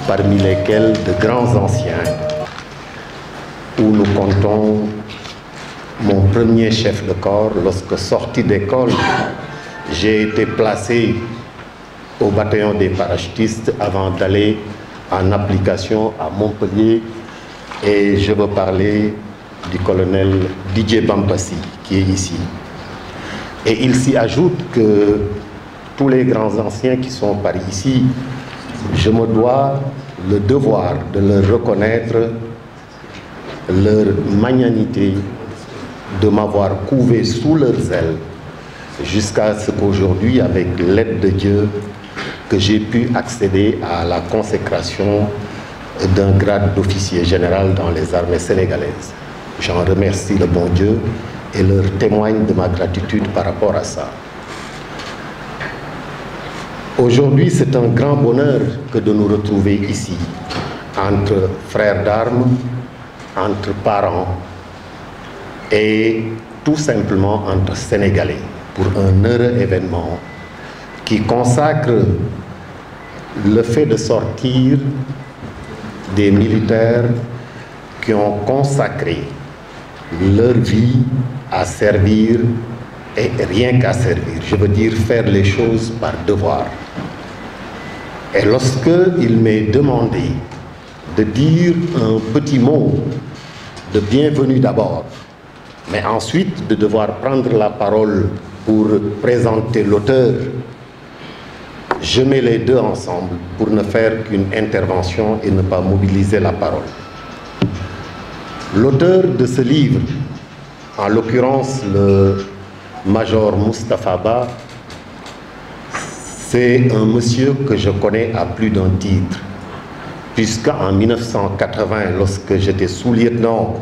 parmi lesquels de grands anciens, où nous comptons mon premier chef de corps. Lorsque sorti d'école, j'ai été placé au bataillon des parachutistes avant d'aller en application à Montpellier, et je veux parler du colonel Didier Bampassi qui est ici. Et il s'y ajoute que tous les grands anciens qui sont par ici, je me dois le devoir de leur reconnaître leur magnanimité, de m'avoir couvé sous leurs ailes jusqu'à ce qu'aujourd'hui, avec l'aide de Dieu, que j'ai pu accéder à la consécration d'un grade d'officier général dans les armées sénégalaises. J'en remercie le bon Dieu et leur témoigne de ma gratitude par rapport à ça. Aujourd'hui, c'est un grand bonheur que de nous retrouver ici, entre frères d'armes, entre parents et tout simplement entre Sénégalais, pour un heureux événement qui consacre le fait de sortir des militaires qui ont consacré leur vie à servir, et rien qu'à servir, je veux dire faire les choses par devoir. Et lorsque il m'est demandé de dire un petit mot de bienvenue d'abord, mais ensuite de devoir prendre la parole pour présenter l'auteur, je mets les deux ensemble pour ne faire qu'une intervention et ne pas mobiliser la parole. L'auteur de ce livre, en l'occurrence le major Moustapha Ba, c'est un monsieur que je connais à plus d'un titre, puisqu'en 1980, lorsque j'étais sous-lieutenant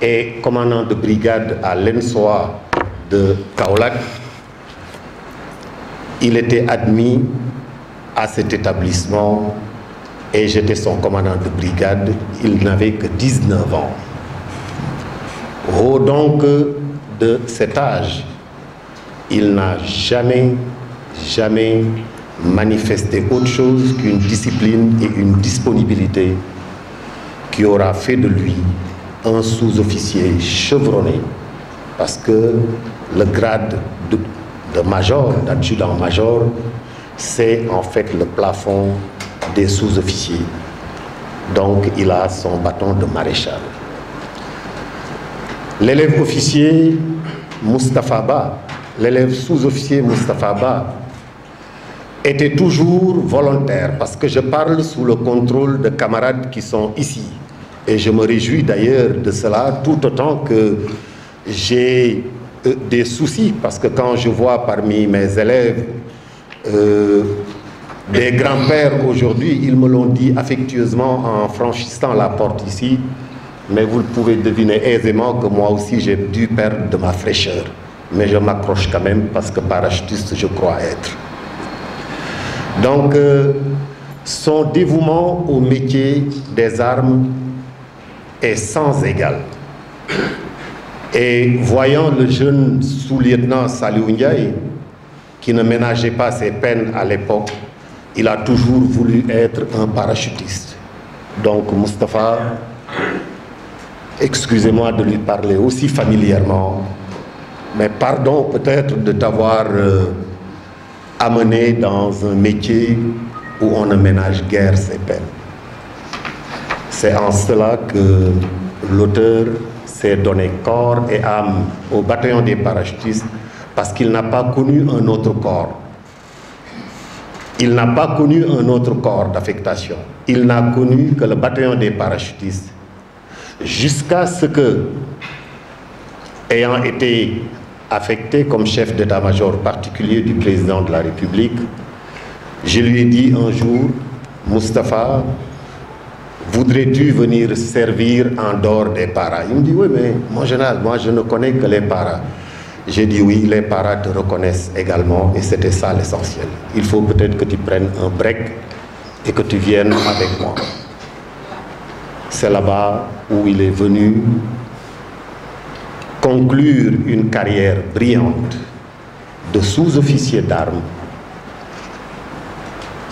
et commandant de brigade à l'ENSOA de Kaolack, il était admis à cet établissement et j'étais son commandant de brigade. Il n'avait que 19 ans. Oh, donc, de cet âge, il n'a jamais manifesté autre chose qu'une discipline et une disponibilité qui aura fait de lui un sous-officier chevronné, parce que le grade de major, d'adjudant-major, c'est en fait le plafond des sous-officiers. Donc il a son bâton de maréchal. L'élève officier Moustapha Ba, l'élève sous-officier Moustapha Ba, était toujours volontaire, parce que je parle sous le contrôle de camarades qui sont ici. Et je me réjouis d'ailleurs de cela, tout autant que j'ai des soucis, parce que quand je vois parmi mes élèves des grands-pères aujourd'hui, ils me l'ont dit affectueusement en franchissant la porte ici, mais vous pouvez deviner aisément que moi aussi j'ai dû perdre de ma fraîcheur. Mais je m'accroche quand même parce que parachutiste je crois être. Donc son dévouement au métier des armes est sans égal. Et voyant le jeune sous-lieutenant Saliou Ndiaye, qui ne ménageait pas ses peines à l'époque, il a toujours voulu être un parachutiste. Donc Moustapha, excusez-moi de lui parler aussi familièrement, mais pardon peut-être de t'avoir amené dans un métier où on ne ménage guère ses peines. C'est en cela que l'auteur s'est donné corps et âme au bataillon des parachutistes, parce qu'il n'a pas connu un autre corps. Il n'a pas connu un autre corps d'affectation. Il n'a connu que le bataillon des parachutistes. Jusqu'à ce que, ayant été affecté comme chef d'état-major particulier du président de la République, je lui ai dit un jour, Moustapha, voudrais-tu venir servir en dehors des paras? Il me dit, oui, mais mon général, moi je ne connais que les paras. J'ai dit oui, les paras te reconnaissent également, et c'était ça l'essentiel. Il faut peut-être que tu prennes un break et que tu viennes avec moi. C'est là-bas où il est venu conclure une carrière brillante de sous-officier d'armes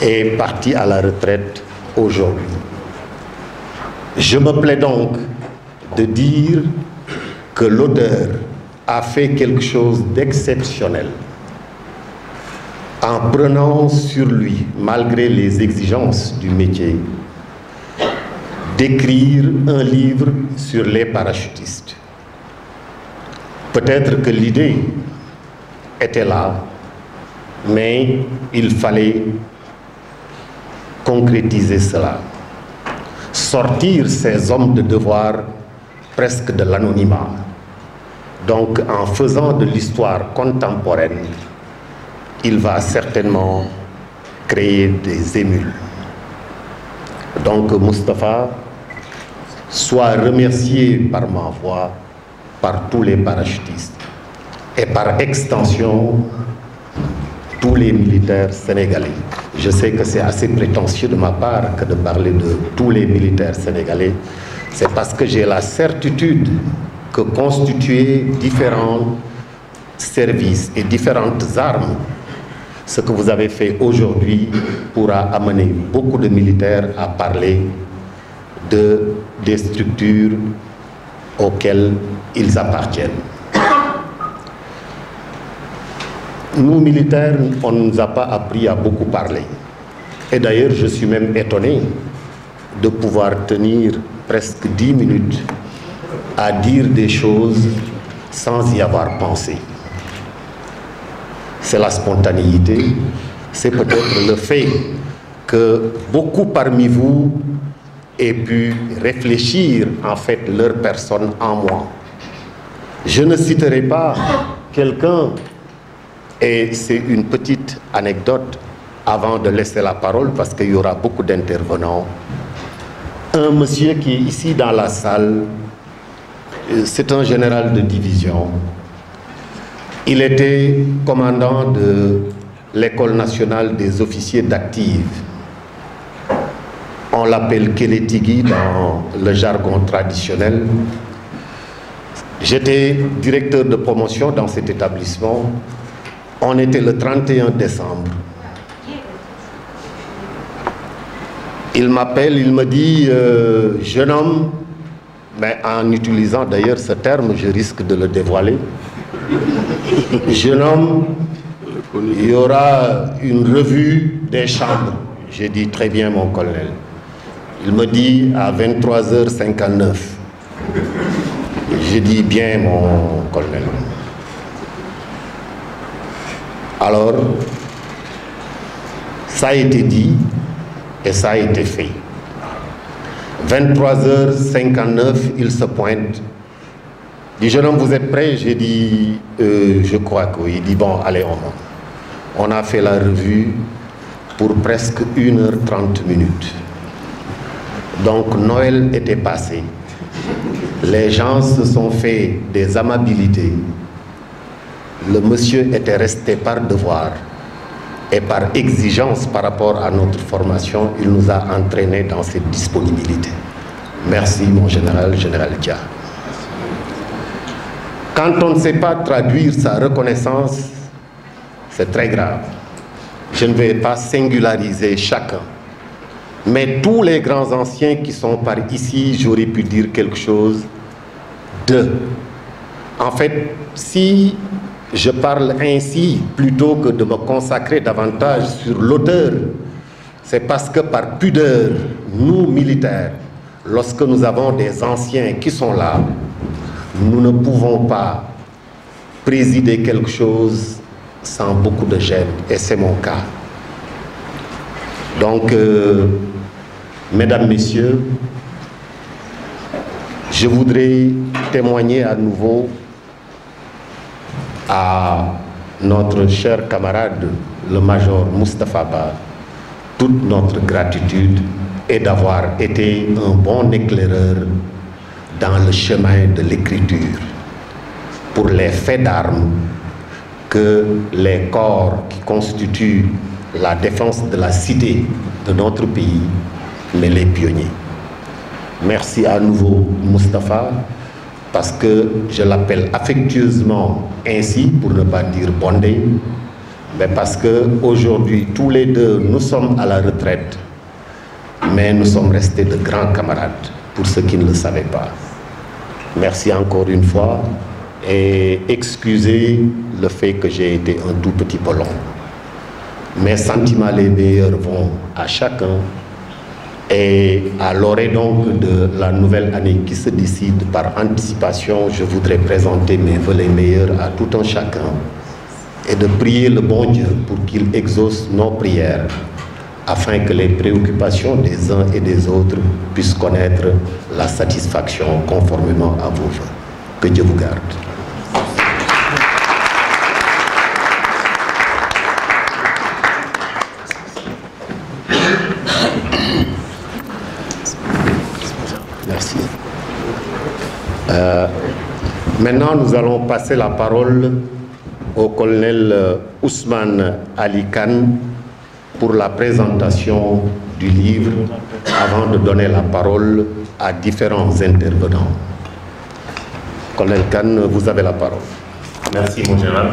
et parti à la retraite aujourd'hui. Je me plais donc de dire que l'auteur a fait quelque chose d'exceptionnel en prenant sur lui, malgré les exigences du métier, d'écrire un livre sur les parachutistes. Peut-être que l'idée était là, mais il fallait concrétiser cela. Sortir ces hommes de devoir presque de l'anonymat. Donc, en faisant de l'histoire contemporaine, il va certainement créer des émules. Donc, Moustapha, sois remercié par ma voix, par tous les parachutistes et par extension, tous les militaires sénégalais. Je sais que c'est assez prétentieux de ma part que de parler de tous les militaires sénégalais. C'est parce que j'ai la certitude que constituer différents services et différentes armes, ce que vous avez fait aujourd'hui pourra amener beaucoup de militaires à parler des structures auxquelles ils appartiennent. Nous, militaires, on ne nous a pas appris à beaucoup parler. Et d'ailleurs, je suis même étonné de pouvoir tenir presque 10 minutes à dire des choses sans y avoir pensé. C'est la spontanéité, c'est peut-être le fait que beaucoup parmi vous aient pu réfléchir en fait leur personne en moi. Je ne citerai pas quelqu'un, et c'est une petite anecdote avant de laisser la parole parce qu'il y aura beaucoup d'intervenants. Un monsieur qui est ici dans la salle, c'est un général de division. Il était commandant de l'École nationale des officiers d'active. On l'appelle Kélétigui dans le jargon traditionnel. J'étais directeur de promotion dans cet établissement. On était le 31 décembre. Il m'appelle, il me dit, jeune homme, mais en utilisant d'ailleurs ce terme, je risque de le dévoiler. Jeune homme, il y aura une revue des chambres. J'ai dit très bien mon colonel. Il me dit à 23h59. J'ai dit bien mon colonel. Alors, ça a été dit et ça a été fait. 23h59, il se pointe. Il dit, jeune homme, vous êtes prêt? J'ai dit, je crois que oui. Il dit, bon, allez, on monte. On a fait la revue pour presque 1h30. Donc, Noël était passé. Les gens se sont fait des amabilités. Le monsieur était resté par devoir et par exigence par rapport à notre formation, il nous a entraînés dans cette disponibilité. Merci, mon général Dia. Quand on ne sait pas traduire sa reconnaissance, c'est très grave. Je ne vais pas singulariser chacun. Mais tous les grands anciens qui sont par ici, j'aurais pu dire quelque chose d'eux. En fait, si je parle ainsi, plutôt que de me consacrer davantage sur l'auteur, c'est parce que par pudeur, nous militaires, lorsque nous avons des anciens qui sont là, nous ne pouvons pas présider quelque chose sans beaucoup de gêne, et c'est mon cas. Donc, mesdames, messieurs, je voudrais témoigner à nouveau à notre cher camarade, le major Moustapha Ba, toute notre gratitude et d'avoir été un bon éclaireur dans le chemin de l'écriture pour les faits d'armes que les corps qui constituent la défense de la cité de notre pays, mais les pionniers. Merci à nouveau Moustapha, parce que je l'appelle affectueusement ainsi, pour ne pas dire bondé, mais parce qu'aujourd'hui, tous les deux, nous sommes à la retraite. mais nous sommes restés de grands camarades, pour ceux qui ne le savaient pas. Merci encore une fois et excusez le fait que j'ai été un tout petit peu long. Mes sentiments les meilleurs vont à chacun et à l'orée donc de la nouvelle année qui se décide par anticipation, je voudrais présenter mes vœux les meilleurs à tout un chacun et de prier le bon Dieu pour qu'il exauce nos prières afin que les préoccupations des uns et des autres puissent connaître la satisfaction conformément à vos vœux. Que Dieu vous garde. Merci. Maintenant, nous allons passer la parole au colonel Ousmane Ali Khan pour la présentation du livre avant de donner la parole à différents intervenants. Colonel Khan, vous avez la parole. Merci, mon général.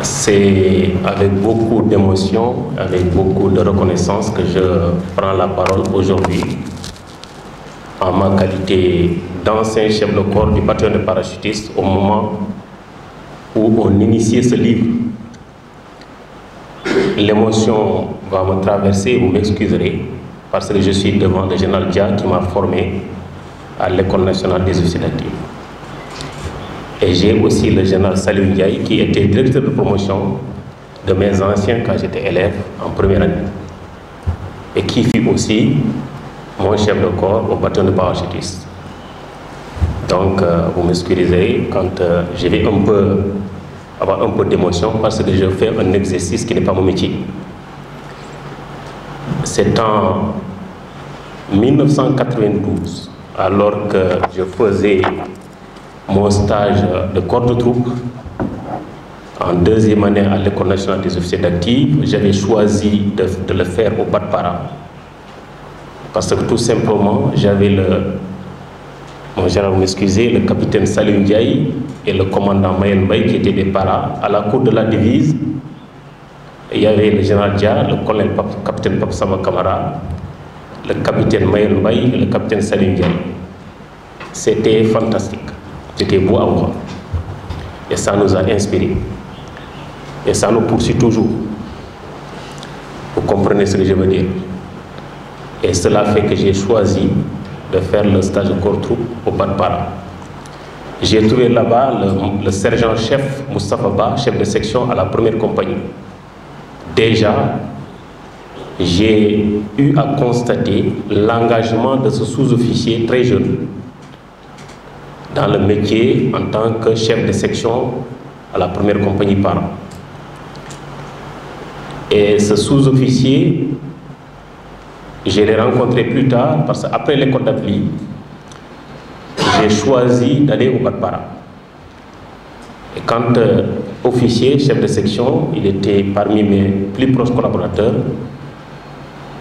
C'est avec beaucoup d'émotion, avec beaucoup de reconnaissance que je prends la parole aujourd'hui en ma qualité d'ancien chef de corps du bataillon de parachutistes au moment où on initiait ce livre. L'émotion va me traverser, vous m'excuserez, parce que je suis devant le général Dia qui m'a formé à l'École nationale des officiers d'actifs. Et j'ai aussi le général Salou Ndiaye qui était directeur de promotion de mes anciens quand j'étais élève en première année et qui fut aussi mon chef de corps au bataillon de parachutistes. Donc vous m'excuserez quand je vais avoir un peu d'émotion parce que je fais un exercice qui n'est pas mon métier. C'est en 1992, alors que je faisais mon stage de corps de troupe en deuxième année à l'École nationale des officiers d'actifs, j'avais choisi de le faire au Bat-Para parce que tout simplement j'avais mon général, vous m'excusez, le capitaine Salou Ndiaye et le commandant Mayel Mbaye qui étaient des paras à la cour de la divise. Il y avait le général Dia, le colonel capitaine Papsama Kamara, le capitaine Mayel Mbaye et le capitaine Salou Ndiaye. C'était fantastique, c'était beau à voir. Et ça nous a inspirés. Et ça nous poursuit toujours. Vous comprenez ce que je veux dire? Et cela fait que j'ai choisi de faire le stage de corps troupe au Bat-Para. J'ai trouvé là-bas le sergent-chef Moustapha Ba, chef de section à la première compagnie. Déjà, j'ai eu à constater l'engagement de ce sous-officier très jeune dans le métier en tant que chef de section à la première compagnie Para. Et ce sous-officier, je l'ai rencontré plus tard parce qu'après l'école d'Apli, j'ai choisi d'aller au Bat-Para. Et quand officier, chef de section, il était parmi mes plus proches collaborateurs.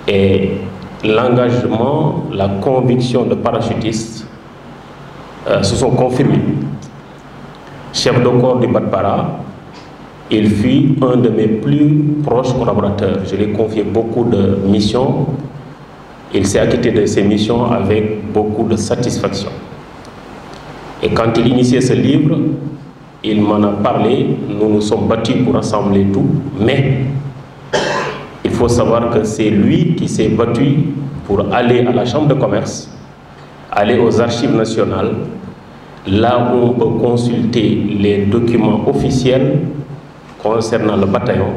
Et l'engagement, la conviction de parachutiste se sont confirmés. Chef de corps du Bat-Para, il fut un de mes plus proches collaborateurs. Je lui ai confié beaucoup de missions. Il s'est acquitté de ses missions avec beaucoup de satisfaction. Et quand il initiait ce livre, il m'en a parlé. Nous nous sommes battus pour rassembler tout. Mais il faut savoir que c'est lui qui s'est battu pour aller à la Chambre de commerce, aller aux archives nationales, là où on peut consulter les documents officiels concernant le bataillon,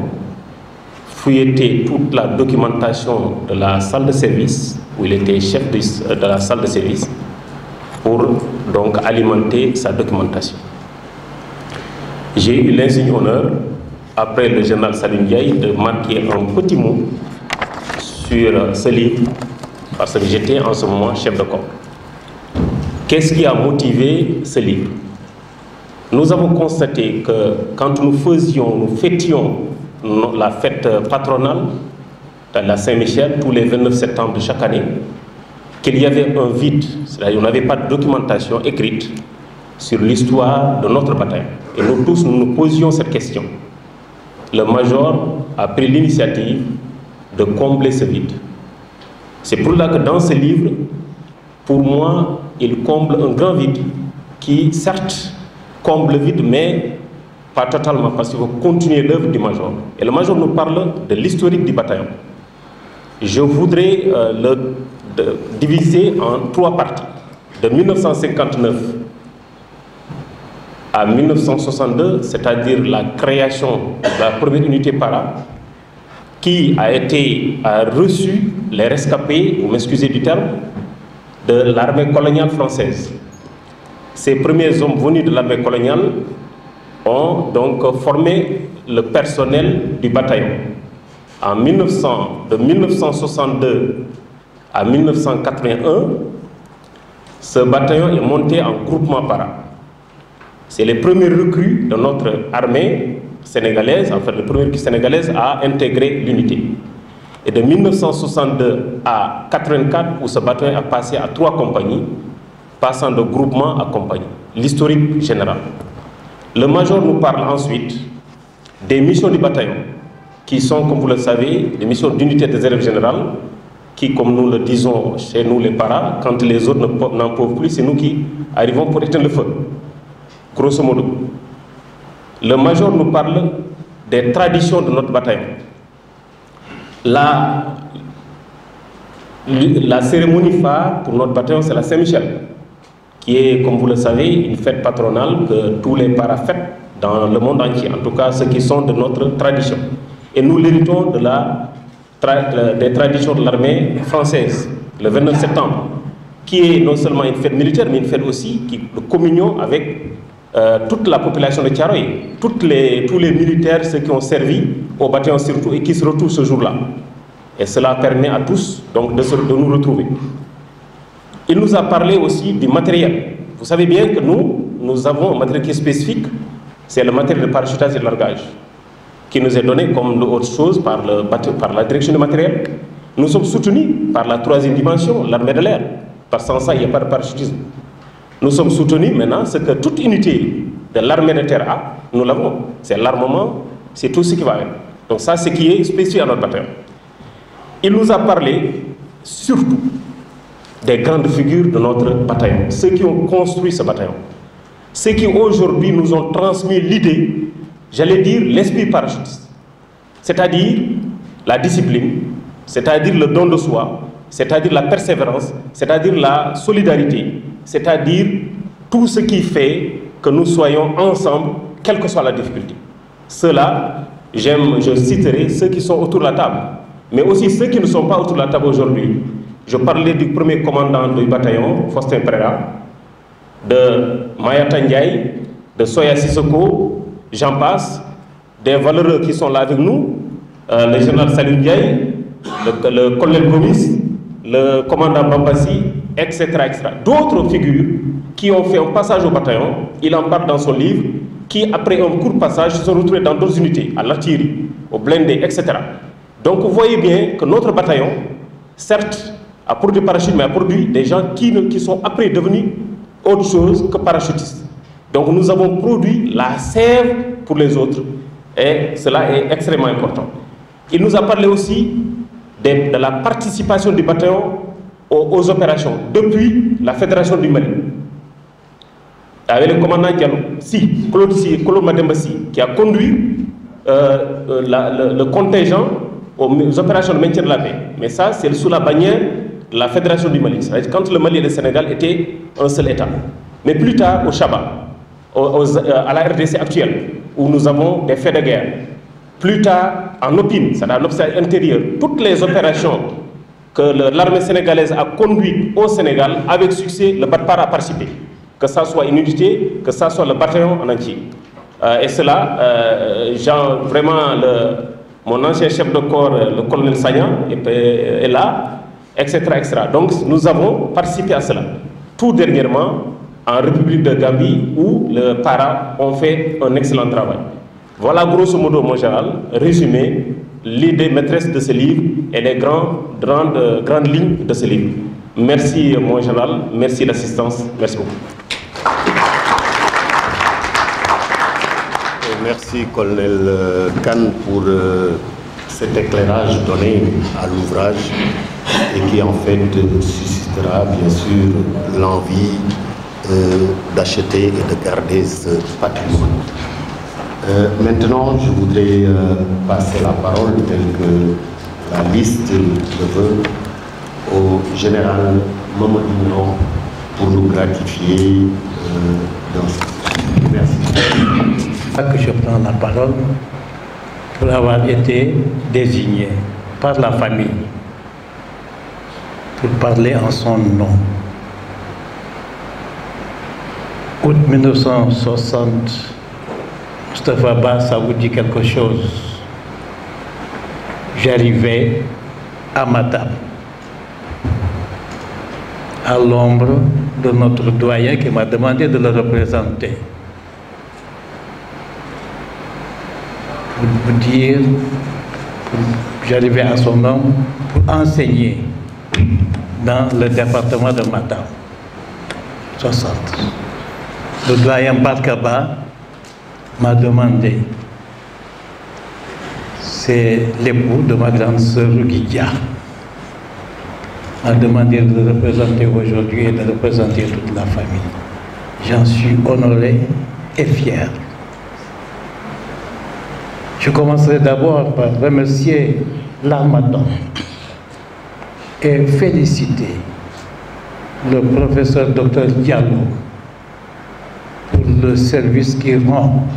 fouilleter toute la documentation de la salle de service, où il était chef de la salle de service, pour donc alimenter sa documentation. J'ai eu l'insigne honneur, après le général Salou Ndiaye, de marquer un petit mot sur ce livre, parce que j'étais en ce moment chef de corps. Qu'est-ce qui a motivé ce livre? Nous avons constaté que quand nous fêtions la fête patronale de la Saint-Michel tous les 29 septembre de chaque année, qu'il y avait un vide, c'est-à-dire qu'on n'avait pas de documentation écrite sur l'histoire de notre bataillon. Et nous tous, nous nous posions cette question. Le major a pris l'initiative de combler ce vide. C'est pour là que dans ce livre, pour moi, il comble un grand vide qui, certes, comble le vide, mais pas totalement, parce qu'il faut continuer l'œuvre du Major. Et le Major nous parle de l'historique du bataillon. Je voudrais le diviser en 3 parties. De 1959 à 1962, c'est-à-dire la création de la première unité para, qui a reçu les rescapés, vous m'excusez du terme, de l'armée coloniale française. Ces premiers hommes venus de l'armée coloniale ont donc formé le personnel du bataillon. De 1962 à 1981, ce bataillon est monté en groupement para. C'est les premiers recrues de notre armée sénégalaise, enfin les premières sénégalaises à intégrer l'unité. Et de 1962 à 1984, où ce bataillon a passé à 3 compagnies, passant de groupement à compagnie. L'historique général. Le Major nous parle ensuite des missions du bataillon, qui sont, comme vous le savez, des missions d'unité des réserves générales, qui, comme nous le disons chez nous les paras, quand les autres n'en peuvent plus, c'est nous qui arrivons pour éteindre le feu. Grosso modo. Le Major nous parle des traditions de notre bataillon. La cérémonie phare pour notre bataillon, c'est la Saint-Michel, qui est, comme vous le savez, une fête patronale que tous les paras fêtent dans le monde entier, en tout cas ceux qui sont de notre tradition. Et nous l'héritons des traditions de l'armée française, le 29 septembre, qui est non seulement une fête militaire, mais une fête aussi de communion avec toute la population de Thiaroye, tous les militaires, ceux qui ont servi au bataillon surtout, et qui se retrouvent ce jour-là. Et cela permet à tous donc, de nous retrouver. Il nous a parlé aussi du matériel. Vous savez bien que nous avons un matériel qui est spécifique, c'est le matériel de parachutage et de largage, qui nous est donné comme autre chose par la direction du matériel. Nous sommes soutenus par la 3e dimension, l'armée de l'air. Sans ça, il n'y a pas de parachutisme. Nous sommes soutenus maintenant, ce que toute unité de l'armée de terre a, nous l'avons. C'est l'armement, c'est tout ce qui va avec. Donc ça, c'est ce qui est spécifique à notre bataillon. Il nous a parlé surtout des grandes figures de notre bataillon, ceux qui ont construit ce bataillon, ceux qui aujourd'hui nous ont transmis l'idée, j'allais dire l'esprit parachutiste, c'est-à-dire la discipline, c'est-à-dire le don de soi, c'est-à-dire la persévérance, c'est-à-dire la solidarité, c'est-à-dire tout ce qui fait que nous soyons ensemble, quelle que soit la difficulté. Ceux-là, je citerai ceux qui sont autour de la table, mais aussi ceux qui ne sont pas autour de la table aujourd'hui. Je parlais du premier commandant du bataillon, Faustin Pereira, de Mayata Ndiaye, de Soya Sissoko, j'en passe, des valeureux qui sont là avec nous, le général Salou Ndiaye, le colonel Gomis, le commandant Bambassi, etc. D'autres figures qui ont fait un passage au bataillon, il en parle dans son livre, qui après un court passage se sont retrouvés dans d'autres unités, à l'artillerie, au blindé, etc. Donc vous voyez bien que notre bataillon, certes, a produit des parachutes, mais a produit des gens qui sont après devenus autre chose que parachutistes. Donc nous avons produit la sève pour les autres, et cela est extrêmement important. Il nous a parlé aussi de la participation du bataillon aux opérations depuis la Fédération du Mali. Avec le commandant Diallo, Claude Mademba Sy, qui a conduit le contingent aux opérations de maintien de la paix. Mais ça, c'est sous la bannière de la Fédération du Mali. C'est-à-dire quand le Mali et le Sénégal étaient un seul État. Mais plus tard, au Chaba, à la RDC actuelle, où nous avons des faits de guerre. Plus tard, en OPIM, c'est-à-dire l'observatoire intérieur, toutes les opérations que l'armée sénégalaise a conduites au Sénégal, avec succès, le BATPAR a participé. Que ça soit une unité, que ça soit le bataillon en entier. Et cela, vraiment, mon ancien chef de corps, le colonel Sagnan, est là, etc., etc. Donc, nous avons participé à cela. Tout dernièrement, en République de Gambie, où les paras ont fait un excellent travail. Voilà grosso modo, mon général, résumé, l'idée maîtresse de ce livre et les grandes lignes de ce livre. Merci, mon général, merci l'assistance, merci beaucoup. Merci, colonel Khan, pour cet éclairage donné à l'ouvrage et qui en fait suscitera bien sûr l'envie d'acheter et de garder ce patrimoine. Maintenant, je voudrais passer la parole, telle que la liste le veut, au général Mamadou Niang pour nous gratifier dans ce. Merci. Que je prends la parole pour avoir été désigné par la famille pour parler en son nom. Août 1960, Moustapha Ba, ça vous dit quelque chose. J'arrivais à Matam, à l'ombre de notre doyen qui m'a demandé de le représenter. Pour vous dire, j'arrivais à son nom pour enseigner dans le département de Matam, 60. Le doyen Barkaba m'a demandé, c'est l'époux de ma grande sœur Rugidia, m'a demandé de le représenter aujourd'hui et de représenter toute la famille. J'en suis honoré et fier. Je commencerai d'abord par remercier l'Harmattan et féliciter le professeur Dr Diallo pour le service qu'il rend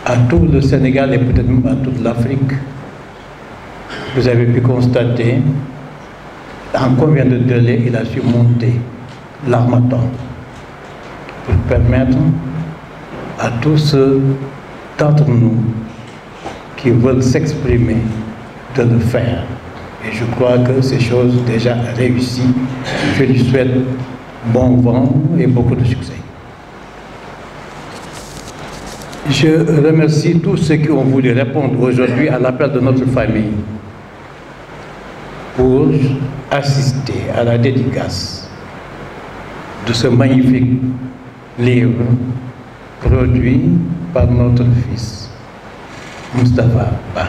à tout le Sénégal et peut-être même à toute l'Afrique. Vous avez pu constater en combien de délais il a su monter l'Harmattan pour permettre à tous ceux d'entre nous qui veulent s'exprimer de le faire. Et je crois que ces choses déjà réussies. Je lui souhaite bon vent et beaucoup de succès. Je remercie tous ceux qui ont voulu répondre aujourd'hui à l'appel de notre famille pour assister à la dédicace de ce magnifique livre produit par notre fils, Moustapha Ba.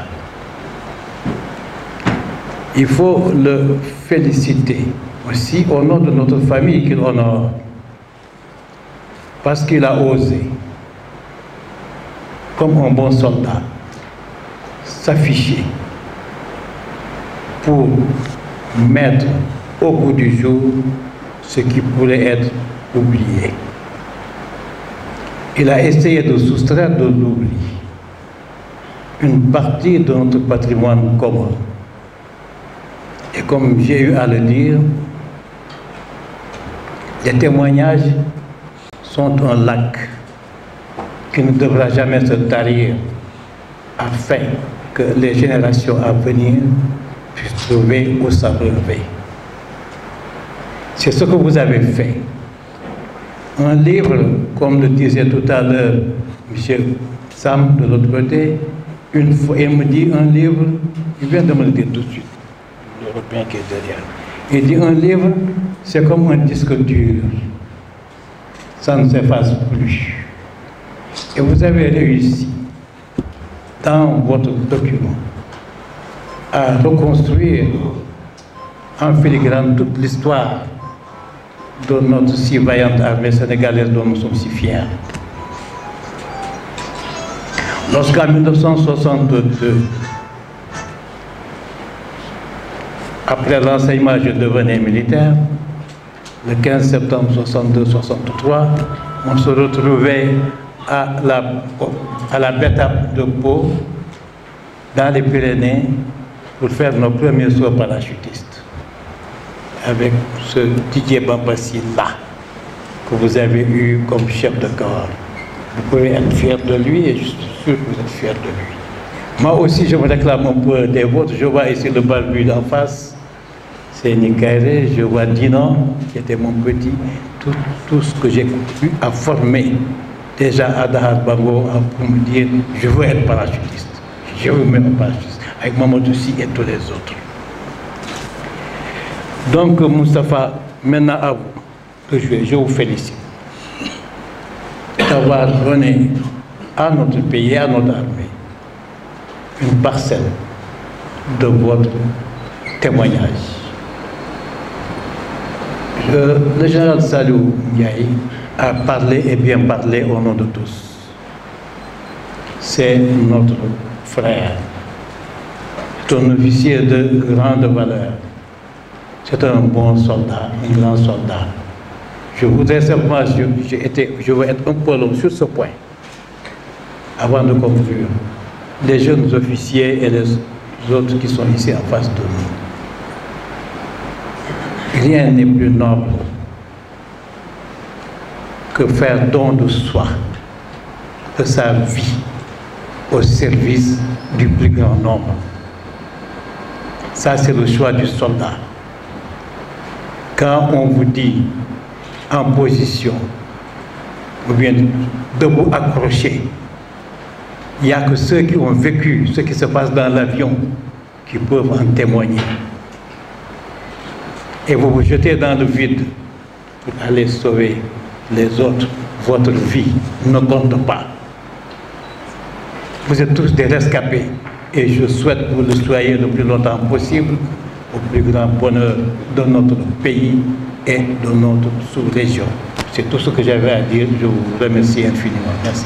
Il faut le féliciter aussi au nom de notre famille qu'il honore, parce qu'il a osé, comme un bon soldat, s'afficher pour mettre au goût du jour ce qui pourrait être oublié. Il a essayé de soustraire de l'oubli une partie de notre patrimoine commun. Et comme j'ai eu à le dire, les témoignages sont un lac qui ne devra jamais se tarir afin que les générations à venir puissent trouver où s'abreuver. C'est ce que vous avez fait. Un livre, comme le disait tout à l'heure M. Sam de l'autre côté, une fois, il me dit un livre, il vient de me le dire tout de suite, l'Européen qui est derrière. Il dit un livre, c'est comme un disque dur, ça ne s'efface plus. Et vous avez réussi, dans votre document, à reconstruire en filigrane toute l'histoire de notre si vaillante armée sénégalaise dont nous sommes si fiers. Lorsqu'en 1962, après l'enseignement, je devenais militaire, le 15 septembre 62-63, on se retrouvait à la Bétape de Pau, dans les Pyrénées, pour faire nos premiers sauts parachutistes. Avec ce Didier Bambassi-là, que vous avez eu comme chef de corps. Vous pouvez être fier de lui et je suis sûr que vous êtes fier de lui. Moi aussi, je me réclame un peu des vôtres. Je vois ici le barbu d'en face, c'est Nikaire. Je vois Dinan, qui était mon petit. Tout ce que j'ai eu à former déjà à Dahar Bango pour me dire je veux être parachutiste. Je veux même parachutiste, avec Mamadou Sy et tous les autres. Donc, Moustapha, maintenant à vous de jouer. Je vous félicite d'avoir donné à notre pays, à notre armée, une parcelle de votre témoignage. Le général Saliou Ndiaye a parlé et bien parlé au nom de tous. C'est notre frère. C'est un officier de grande valeur. C'est un bon soldat, un grand soldat. Je voudrais simplement, je veux être un peu long sur ce point, avant de conclure. Les jeunes officiers et les autres qui sont ici en face de nous. Rien n'est plus noble que faire don de soi, de sa vie, au service du plus grand nombre. Ça, c'est le choix du soldat. Quand on vous dit en position, ou bien debout accroché, il n'y a que ceux qui ont vécu ce qui se passe dans l'avion qui peuvent en témoigner. Et vous vous jetez dans le vide pour aller sauver les autres. Votre vie ne compte pas. Vous êtes tous des rescapés et je souhaite que vous le soyez le plus longtemps possible au plus grand bonheur de notre pays et de notre sous-région. C'est tout ce que j'avais à dire. Je vous remercie infiniment. Merci.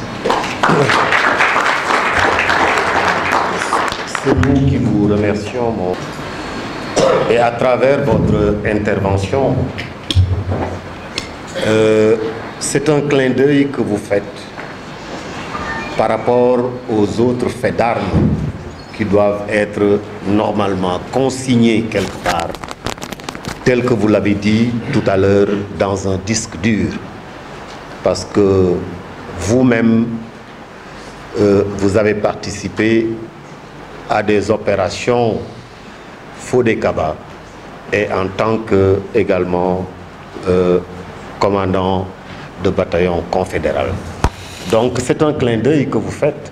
C'est nous qui vous remercions. Et à travers votre intervention, c'est un clin d'œil que vous faites par rapport aux autres faits d'armes qui doivent être normalement consignés quelque part, tel que vous l'avez dit tout à l'heure dans un disque dur. Parce que vous-même, vous avez participé à des opérations Fodé-Kaba et en tant que également commandant de bataillon confédéral. Donc c'est un clin d'œil que vous faites.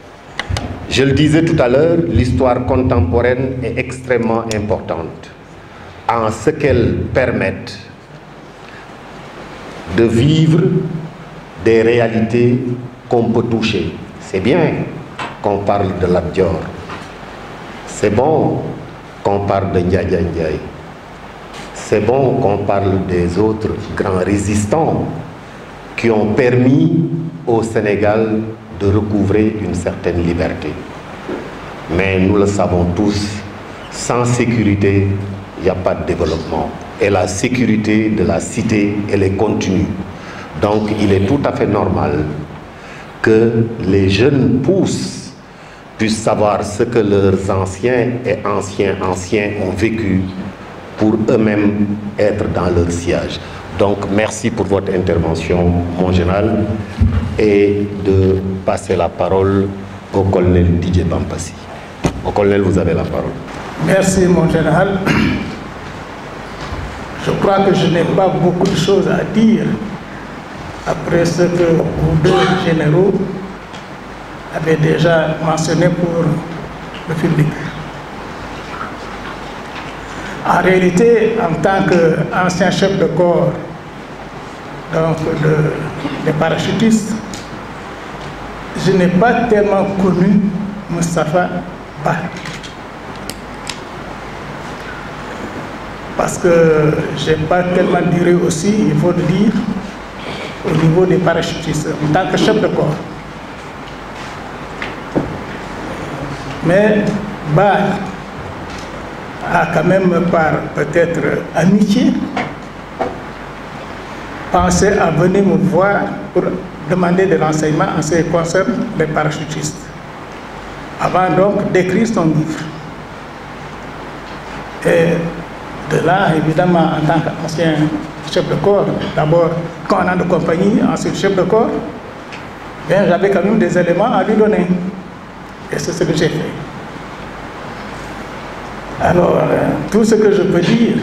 Je le disais tout à l'heure, l'histoire contemporaine est extrêmement importante en ce qu'elle permette de vivre des réalités qu'on peut toucher. C'est bien qu'on parle de Lat Dior. C'est bon qu'on parle de Ndiadia Ndiaye. C'est bon qu'on parle des autres grands résistants qui ont permis au Sénégal de recouvrer une certaine liberté. Mais nous le savons tous, sans sécurité, il n'y a pas de développement. Et la sécurité de la cité, elle est continue. Donc il est tout à fait normal que les jeunes pousses puissent savoir ce que leurs anciens et anciens ont vécu pour eux-mêmes être dans leur sillage. Donc merci pour votre intervention, mon général, et de passer la parole au colonel Didier Bampassi. Au colonel, vous avez la parole. Merci, mon général. Je crois que je n'ai pas beaucoup de choses à dire après ce que vous deux généraux avez déjà mentionné pour le public. En réalité, en tant qu'ancien chef de corps donc des parachutistes, je n'ai pas tellement connu Moustapha Ba. Parce que je n'ai pas tellement duré aussi, il faut le dire, au niveau des parachutistes, en tant que chef de corps. Mais Ba a quand même, par peut-être amitié, pensé à venir me voir pour demander des renseignements en ce qui concerne les parachutistes, avant donc d'écrire son livre. Et de là, évidemment, en tant qu'ancien chef de corps, d'abord commandant de compagnie, ensuite chef de corps, j'avais quand même des éléments à lui donner. Et c'est ce que j'ai fait. Alors, tout ce que je peux dire,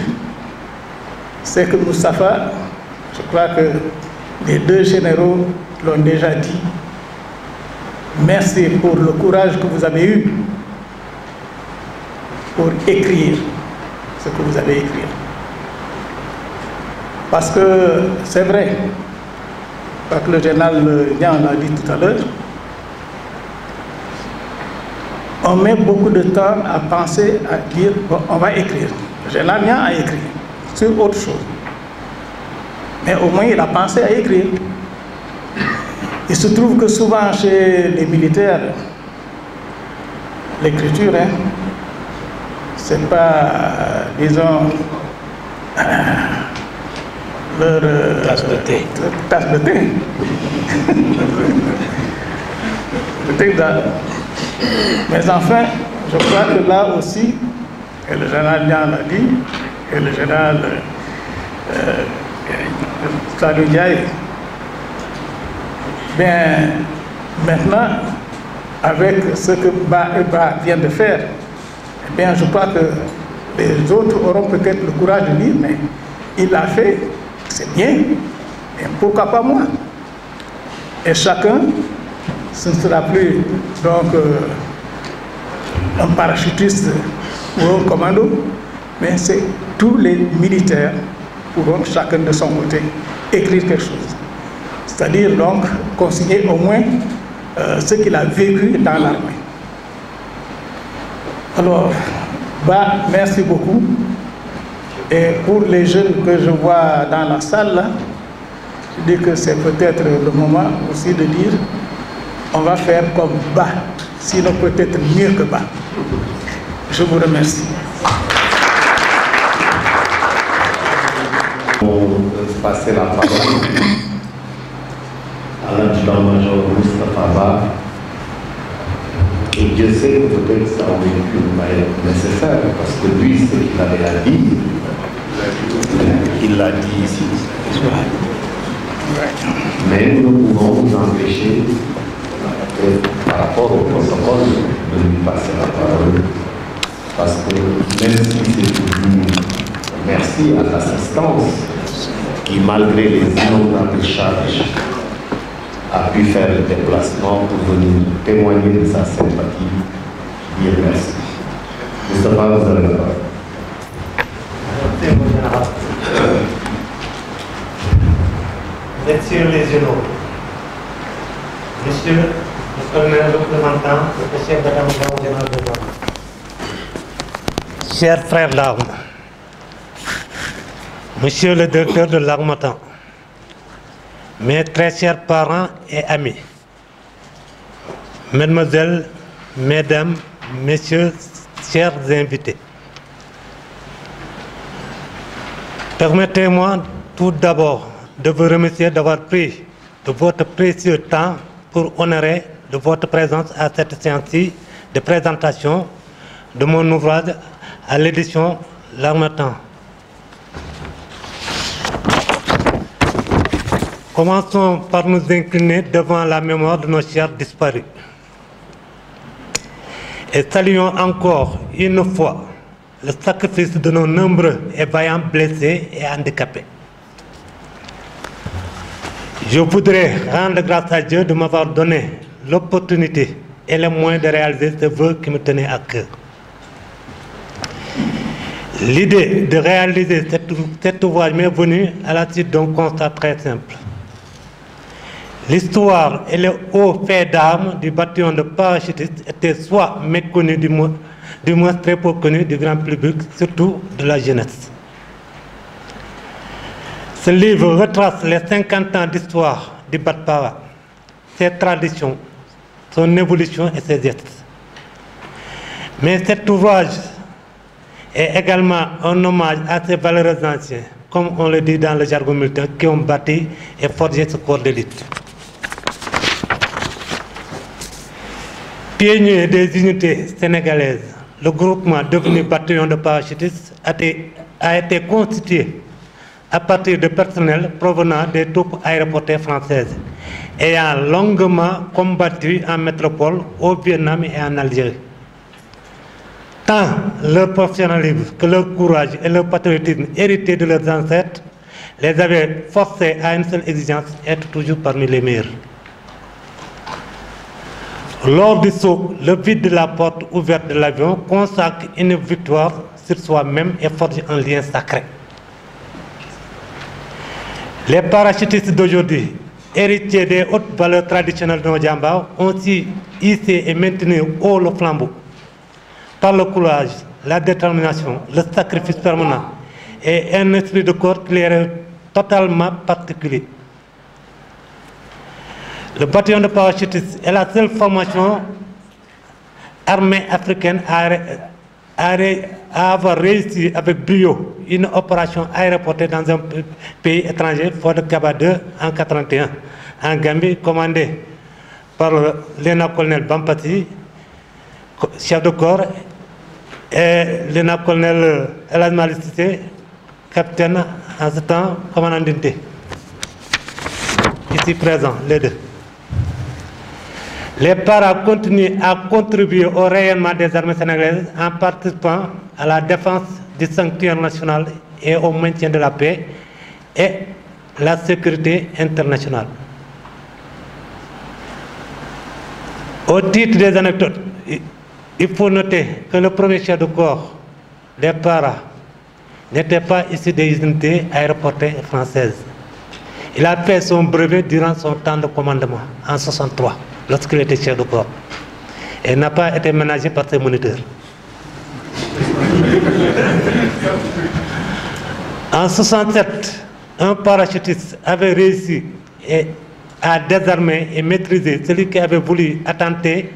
c'est que Moustapha, je crois que les deux généraux l'ont déjà dit, merci pour le courage que vous avez eu pour écrire ce que vous avez écrit. Parce que c'est vrai, parce que le général Niang l'a dit tout à l'heure, on met beaucoup de temps à penser, à dire, bon, on va écrire. Le général Niang a écrit sur autre chose. Mais au moins, il a pensé à écrire. Il se trouve que souvent chez les militaires, l'écriture, c'est pas, disons, leur tasse de thé. Tasse de thé. Mais enfin, je crois que là aussi, et le général Niang l'a dit, et le général Sadou Ndiaye, bien, maintenant, avec ce que Ba vient de faire, eh bien, je crois que les autres auront peut-être le courage de dire, mais il l'a fait, c'est bien, et pourquoi pas moi? Et chacun, ce ne sera plus donc un parachutiste ou un commando, mais c'est tous les militaires pourront chacun de son côté écrire quelque chose. C'est-à-dire donc consigner au moins ce qu'il a vécu dans l'armée. Alors, merci beaucoup. Et pour les jeunes que je vois dans la salle, là, je dis que c'est peut-être le moment aussi de dire on va faire comme Ba, sinon peut-être mieux que Ba. Je vous remercie. On va passer la parole à l'adjudant-major Moustapha Ba. Et Dieu sait que peut-être ça aurait pu être nécessaire, parce que lui, ce qu'il avait à dire, il l'a dit ici. Mais nous ne pouvons nous empêcher, par rapport au protocole, de lui passer la parole. Parce que même si c'est pour dire merci à l'assistance qui, malgré les innombrables charges, a pu faire le déplacement pour venir témoigner de sa sympathie, dire merci. Moustapha, vous avez la parole. Messieurs les généraux, Monsieur le colonel représentant, le chef d'état-major général de l'armée, chers frères d'armes, Monsieur le directeur de l'Harmattan, mes très chers parents et amis, Mesdemoiselles, Mesdames, Messieurs, chers invités, permettez-moi tout d'abord de vous remercier d'avoir pris de votre précieux temps pour honorer de votre présence à cette séance-ci de présentation de mon ouvrage à l'édition L'Harmattan. Commençons par nous incliner devant la mémoire de nos chers disparus. Et saluons encore une fois le sacrifice de nos nombreux et vaillants blessés et handicapés. Je voudrais rendre grâce à Dieu de m'avoir donné l'opportunité et les moyens de réaliser ce vœu qui me tenait à cœur. L'idée de réaliser cet ouvrage m'est venue à la suite d'un constat très simple. L'histoire et les hauts faits d'armes du bataillon de parachutistes étaient soit méconnus, du moins très peu connus du grand public, surtout de la jeunesse. Ce livre retrace les 50 ans d'histoire du Batpara, ses traditions, son évolution et ses gestes. Mais cet ouvrage est également un hommage à ces valeureux anciens, comme on le dit dans le jargon militaire, qui ont bâti et forgé ce corps d'élite. Pionnier des unités sénégalaises, le groupement devenu bataillon de parachutistes a été constitué à partir de personnel provenant des troupes aéroportées françaises, ayant longuement combattu en métropole, au Vietnam et en Algérie. Tant leur professionnalisme que leur courage et leur patriotisme hérités de leurs ancêtres les avaient forcés à une seule exigence, être toujours parmi les meilleurs. Lors du saut, le vide de la porte ouverte de l'avion consacre une victoire sur soi-même et forge un lien sacré. Les parachutistes d'aujourd'hui, héritiers des hautes valeurs traditionnelles de nos Djambas, ont aussi hissé et maintenu haut le flambeau par le courage, la détermination, le sacrifice permanent et un esprit de corps qui est totalement particulier. Le bataillon de parachutistes est la seule formation armée africaine à avoir réussi avec brio une opération aéroportée dans un pays étranger, Fort de Kaba 2 en 1981, en Gambie, commandée par le lieutenant-colonel Bampati, chef de corps, et le lieutenant-colonel El Mali Cissé, capitaine en ce temps, commandant d'unité. Ici présents, les deux. Les paras continuent à contribuer au rayonnement des armées sénégalaises en participant à la défense du sanctuaire national et au maintien de la paix et la sécurité internationale. Au titre des anecdotes, il faut noter que le premier chef de corps des paras n'était pas issu des unités aéroportées françaises. Il a fait son brevet durant son temps de commandement, en 1963, lorsqu'il était chef de corps. Et n'a pas été ménagé par ses moniteurs. En 1967, un parachutiste avait réussi à désarmer et maîtriser celui qui avait voulu attenter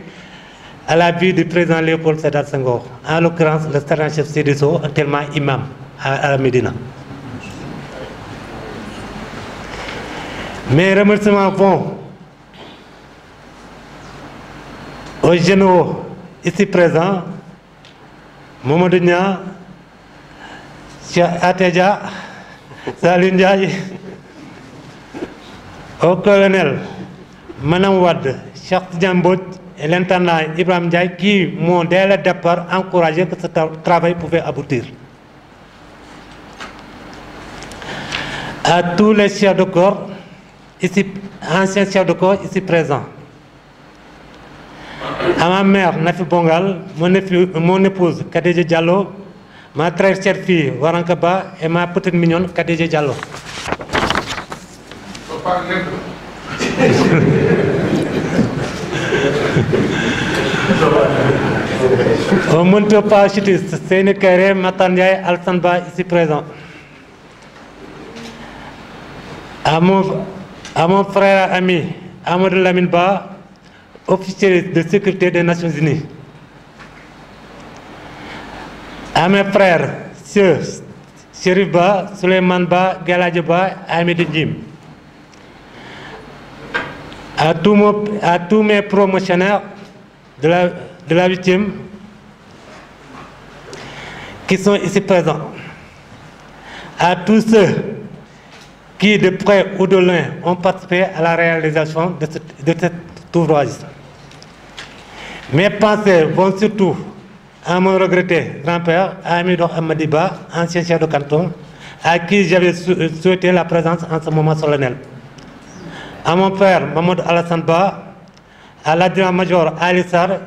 à la vie du président Léopold Sédar Senghor, en l'occurrence le sergent-chef Sédisso, actuellement imam à la Médina. Mes remerciements vont aux généraux ici présents, Mamadou Nia, Cheikh Ateja, Salim Ndiaye, au colonel Manam Wad, Cheikh Djambot et l'intendant Ibrahim Ndiaye qui m'ont dès le départ encouragé que ce travail pouvait aboutir. À tous les chefs de corps, ici, anciens chefs de corps ici présents. À ma mère, Nafi Bongal, mon épouse, Kadéje Diallo, ma très chère fille, Warankaba, et ma petite mignonne, Kadéje Diallo. Au monteur parachutiste, Seyni Kairé, Matandiaï, Al-Sanba, ici présent. À mon frère ami, Amadou Lamine Ba, officier de sécurité des Nations Unies. À mes frères, Chérif Ba, Suleiman Ba, Galadji Ba, Hamidou Djim. À tous mes promotionnaires de la 8e qui sont ici présents. À tous ceux qui, de près ou de loin, ont participé à la réalisation de cet ouvrage. Mes pensées vont surtout à mon regretté grand-père, Amidou Amadiba, ancien chef de canton, à qui j'avais souhaité la présence en ce moment solennel. À mon père, Mamadou Alassane Ba, à l'adjudant-major Ali Sarr,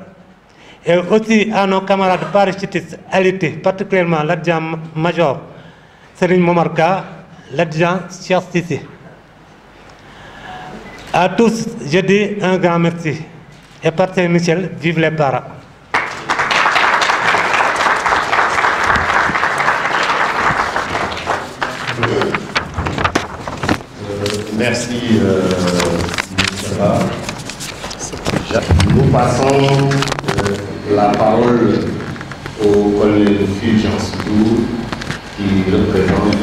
et aussi à nos camarades parachutistes alités, particulièrement l'adjudant-major Serigne Momarka, l'adjudant Cheikh Sissi. À tous, je dis un grand merci. Et par Saint-Michel, vive les paras. Merci, Nous passons la parole au colonel Fulgence Tour qui représente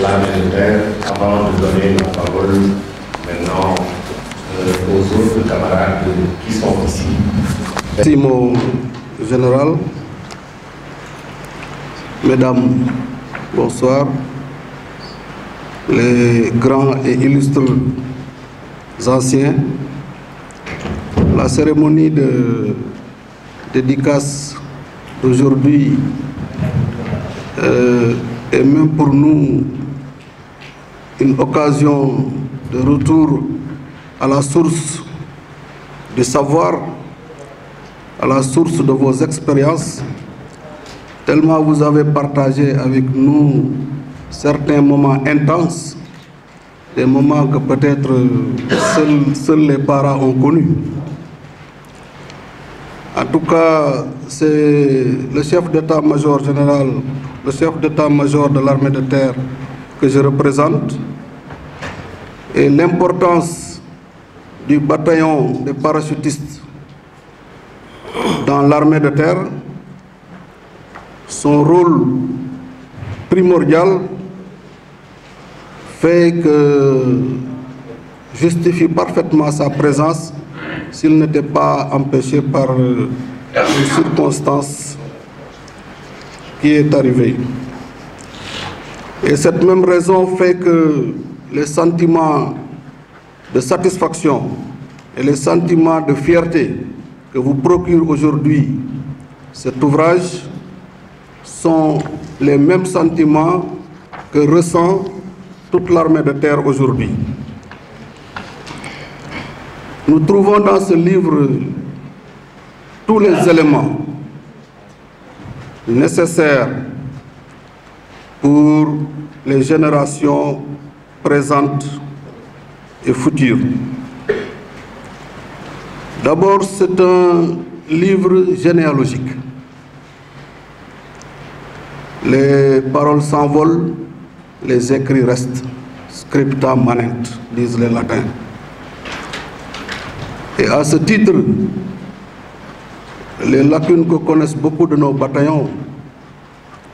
l'armée de terre avant de donner la parole maintenant aux autres camarades qui sont ici. Merci mon général. Mesdames, bonsoir. Les grands et illustres anciens, la cérémonie de dédicace d'aujourd'hui est même pour nous une occasion de retour à la source du savoir, à la source de vos expériences, tellement vous avez partagé avec nous certains moments intenses, des moments que peut-être seuls les parents ont connus. En tout cas, c'est le chef d'état-major général, le chef d'état-major de l'armée de terre que je représente. Et l'importance du bataillon des parachutistes dans l'armée de terre, son rôle primordial fait que justifie parfaitement sa présence s'il n'était pas empêché par une circonstance qui est arrivée. Et cette même raison fait que les sentiments de satisfaction et les sentiments de fierté que vous procure aujourd'hui cet ouvrage sont les mêmes sentiments que ressent toute l'armée de terre aujourd'hui. Nous trouvons dans ce livre tous les éléments nécessaires pour les générations présentes et futures. D'abord, c'est un livre généalogique. Les paroles s'envolent, les écrits restent. Scripta manent, disent les latins. Et à ce titre, les lacunes que connaissent beaucoup de nos bataillons,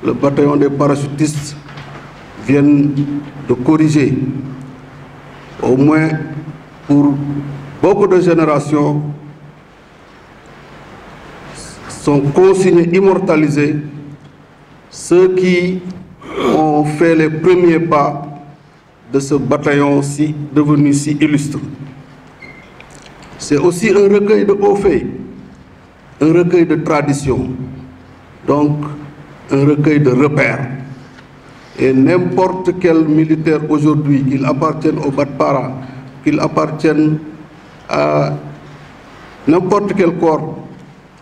le bataillon des parachutistes, viennent de corriger, au moins pour beaucoup de générations, sont consignés, immortalisés, ceux qui ont fait les premiers pas de ce bataillon devenu si illustre. C'est aussi un recueil de hauts faits, un recueil de traditions, donc un recueil de repères. Et n'importe quel militaire aujourd'hui, qu'il appartienne au Batpara, qu'il appartienne à n'importe quel corps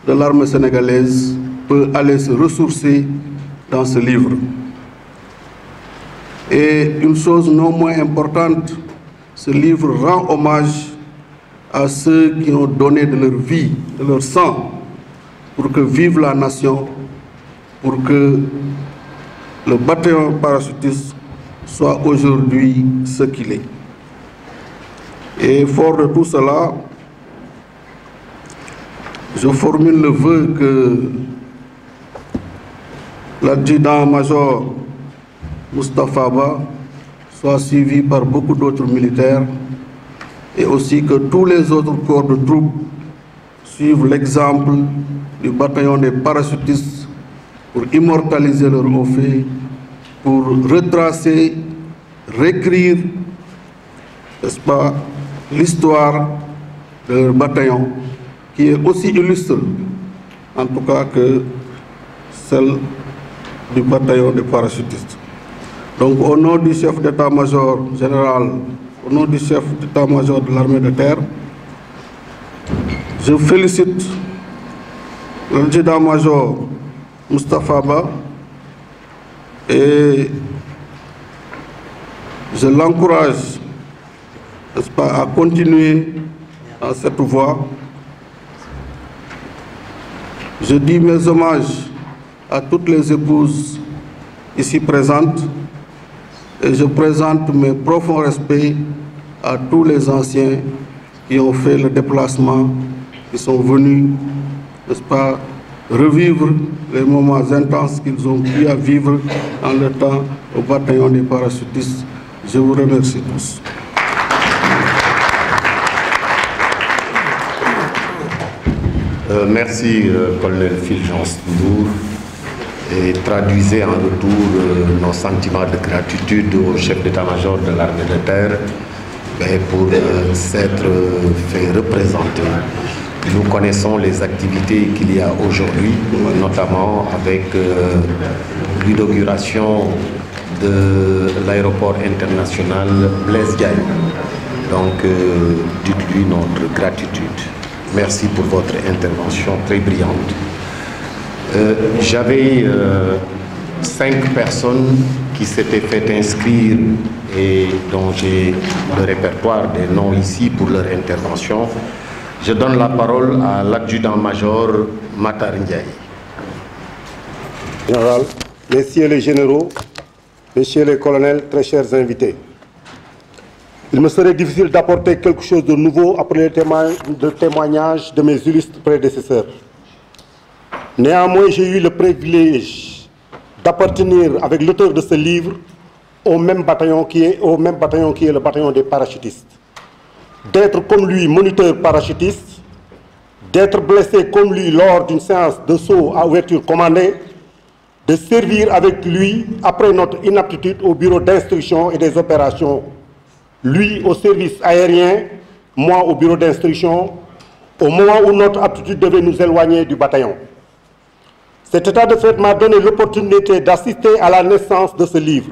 de l'armée sénégalaise, peut aller se ressourcer dans ce livre. Et une chose non moins importante, ce livre rend hommage à ceux qui ont donné de leur vie, de leur sang, pour que vive la nation, pour que le bataillon parachutiste soit aujourd'hui ce qu'il est. Et fort de tout cela, je formule le vœu que l'adjudant-major Moustapha Ba soit suivi par beaucoup d'autres militaires et aussi que tous les autres corps de troupes suivent l'exemple du bataillon des parachutistes pour immortaliser leurs hauts faits, pour retracer, réécrire, n'est-ce pas, l'histoire de leur bataillon, qui est aussi illustre, en tout cas, que celle du bataillon des parachutistes. Donc, au nom du chef d'état-major général, au nom du chef d'état-major de l'armée de terre, je félicite l'adjudant-major Moustapha Ba et je l'encourage, n'est-ce pas, à continuer dans cette voie. Je dis mes hommages à toutes les épouses ici présentes et je présente mes profonds respects à tous les anciens qui ont fait le déplacement, qui sont venus, n'est-ce pas, revivre les moments intenses qu'ils ont pu à vivre dans le temps au bataillon des parachutistes. Je vous remercie tous. Merci, colonel Fulgence Ndour, et traduisez en retour nos sentiments de gratitude au chef d'état-major de l'armée de terre pour s'être fait représenter. Nous connaissons les activités qu'il y a aujourd'hui, notamment avec l'inauguration de l'aéroport international Blaise Diagne. Donc, dites-lui notre gratitude. Merci pour votre intervention très brillante. J'avais 5 personnes qui s'étaient fait inscrire et dont j'ai le répertoire des noms ici pour leur intervention. Je donne la parole à l'adjudant-major Matar Ndiaye. Général, messieurs les généraux, messieurs les colonels, très chers invités. Il me serait difficile d'apporter quelque chose de nouveau après le témoignage de mes illustres prédécesseurs. Néanmoins, j'ai eu le privilège d'appartenir avec l'auteur de ce livre au même bataillon qui est le bataillon des parachutistes. D'être comme lui moniteur parachutiste, d'être blessé comme lui lors d'une séance de saut à ouverture commandée, de servir avec lui après notre inaptitude au bureau d'instruction et des opérations, lui au service aérien, moi au bureau d'instruction, au moment où notre aptitude devait nous éloigner du bataillon. Cet état de fait m'a donné l'opportunité d'assister à la naissance de ce livre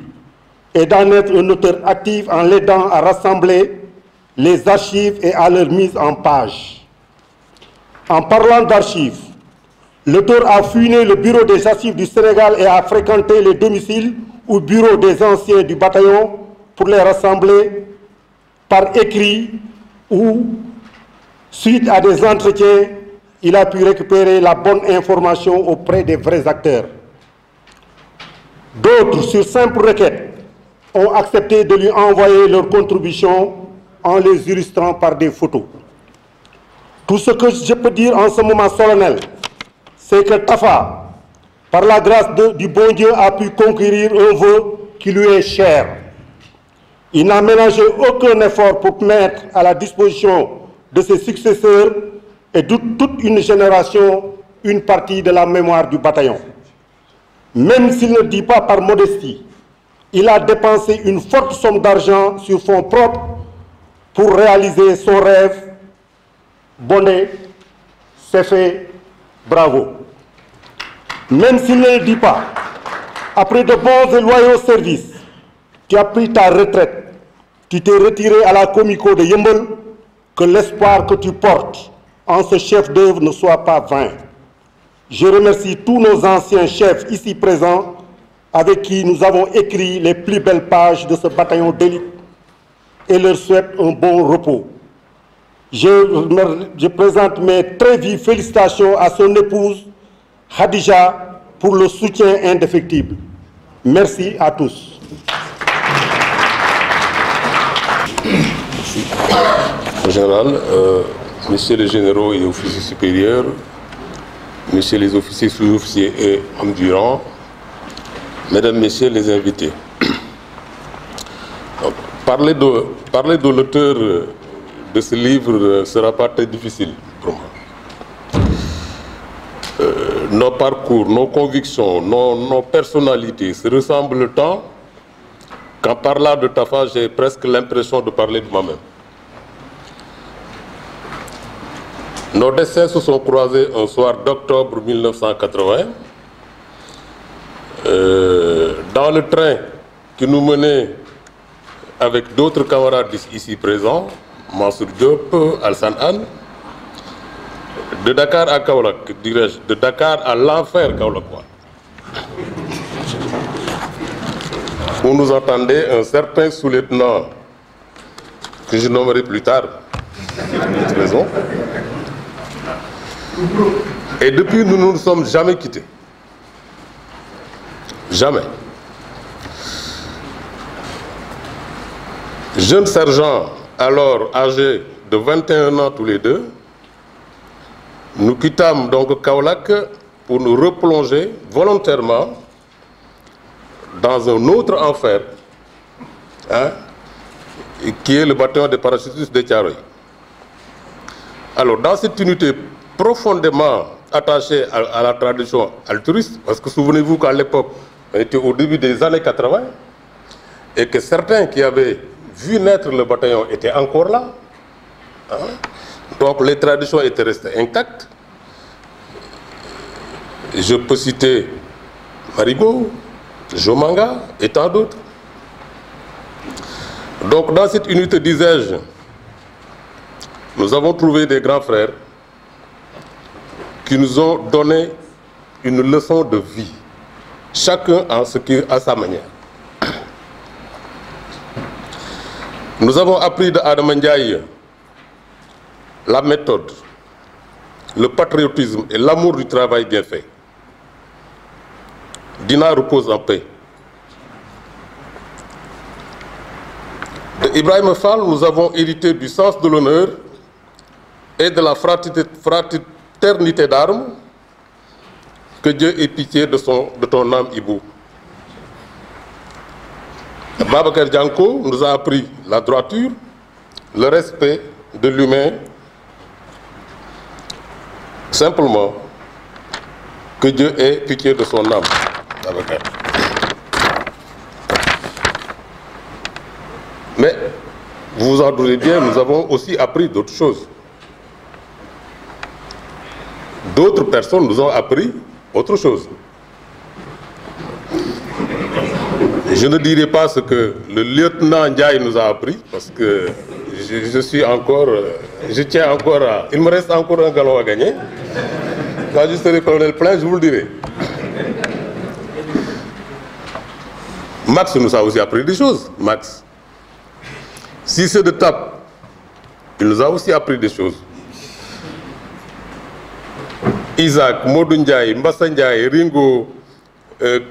et d'en être un auteur actif en l'aidant à rassembler les archives et à leur mise en page. En parlant d'archives, l'auteur a fouiné le bureau des archives du Sénégal et a fréquenté les domiciles ou bureaux des anciens du bataillon pour les rassembler par écrit ou, suite à des entretiens, il a pu récupérer la bonne information auprès des vrais acteurs. D'autres, sur simple requête, ont accepté de lui envoyer leur contribution en les illustrant par des photos. Tout ce que je peux dire en ce moment solennel, c'est que Tafa, par la grâce du bon Dieu, a pu conquérir un vœu qui lui est cher. Il n'a ménagé aucun effort pour mettre à la disposition de ses successeurs et de toute une génération une partie de la mémoire du bataillon. Même s'il ne dit pas par modestie, il a dépensé une forte somme d'argent sur fonds propres pour réaliser son rêve. Bonnet, c'est fait, bravo. Même s'il ne le dit pas, après de bons et loyaux services, tu as pris ta retraite, tu t'es retiré à la Comico de Yembel, que l'espoir que tu portes en ce chef d'œuvre ne soit pas vain. Je remercie tous nos anciens chefs ici présents avec qui nous avons écrit les plus belles pages de ce bataillon d'élite et leur souhaite un bon repos. Je présente mes très vives félicitations à son épouse, Khadija, pour le soutien indéfectible. Merci à tous. Général, messieurs les généraux et officiers supérieurs, messieurs les officiers, sous-officiers et hommes du rang, mesdames, messieurs les invités. Parler de l'auteur de ce livre ne sera pas très difficile pour moi. Nos parcours, nos convictions, nos personnalités se ressemblent tant qu'en parlant de Tafa, j'ai presque l'impression de parler de moi-même. Nos destins se sont croisés un soir d'octobre 1980 dans le train qui nous menait avec d'autres camarades ici présents, Mansour Diop, Alsan Anne, de Dakar à Kaolack, dirais-je, de Dakar à l'enfer kaolackois. Où nous entendait un certain sous-lieutenant, que je nommerai plus tard, pour toute raison. Et depuis, nous ne nous sommes jamais quittés. Jamais. Jeune sergent, alors âgé de 21 ans tous les deux, nous quittâmes donc Kaolack pour nous replonger volontairement dans un autre enfer, qui est le bataillon des parachutistes de Thiaroye. Alors, dans cette unité profondément attachée à la tradition altruiste, parce que souvenez-vous qu'à l'époque, on était au début des années 80, et que certains qui avaient vu naître le bataillon étaient encore là. Donc les traditions étaient restées intactes. Je peux citer Marigot, Jomanga et tant d'autres. Donc dans cette unité, disais-je, nous avons trouvé des grands frères qui nous ont donné une leçon de vie, chacun à sa manière. Nous avons appris de Adam Ndiaye la méthode, le patriotisme et l'amour du travail bien fait. Dina repose en paix. De Ibrahim Fall, nous avons hérité du sens de l'honneur et de la fraternité d'armes. Que Dieu ait pitié de ton âme, Ibou. Babacar Dianko nous a appris la droiture, le respect de l'humain. Simplement, que Dieu ait pitié de son âme, Babacar. Mais, vous vous en doutez bien, nous avons aussi appris d'autres choses. D'autres personnes nous ont appris autre chose. Je ne dirai pas ce que le lieutenant Ndiaye nous a appris, parce que je tiens encore à... Il me reste encore un galon à gagner. Quand je serai colonel plein, je vous le dirai. Max nous a aussi appris des choses. Max. Si c'est de tape, il nous a aussi appris des choses. Isaac, Modou Ndiaye, Mbassa Ndiaye, Ringo,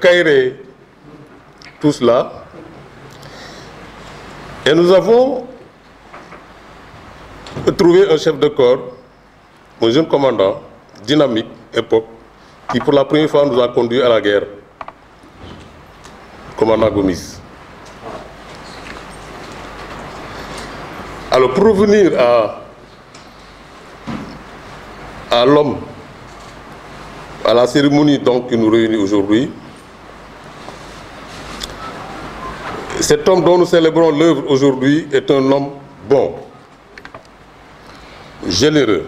Kairé, tout cela. Et nous avons trouvé un chef de corps, un jeune commandant, dynamique, époque, qui pour la première fois nous a conduits à la guerre. Commandant Gomis. Alors pour revenir à l'homme, à la cérémonie donc qui nous réunit aujourd'hui, cet homme dont nous célébrons l'œuvre aujourd'hui est un homme bon, généreux,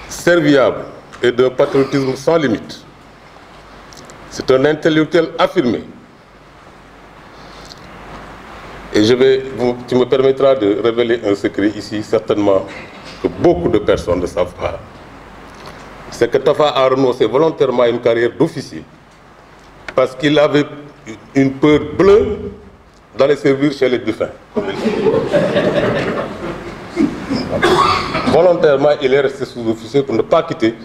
serviable et d'un patriotisme sans limite. C'est un intellectuel affirmé. Et tu me permettras de révéler un secret ici, certainement, que beaucoup de personnes ne savent pas. C'est que Tafa a renoncé volontairement à une carrière d'officier parce qu'il avait une peur bleue d'aller servir chez les défunts. Volontairement, il est resté sous-officier pour ne pas quitter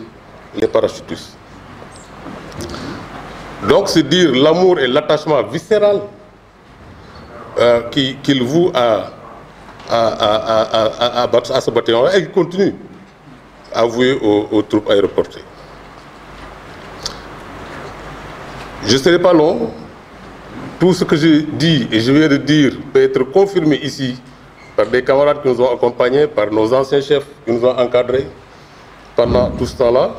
les parachutistes. Donc, c'est dire l'amour et l'attachement viscéral qu'il voue à ce bataillon. Et il continue à vouer aux troupes aéroportées. Je ne serai pas long. Tout ce que je dis et je viens de dire peut être confirmé ici par des camarades qui nous ont accompagnés, par nos anciens chefs qui nous ont encadrés pendant tout ce temps-là.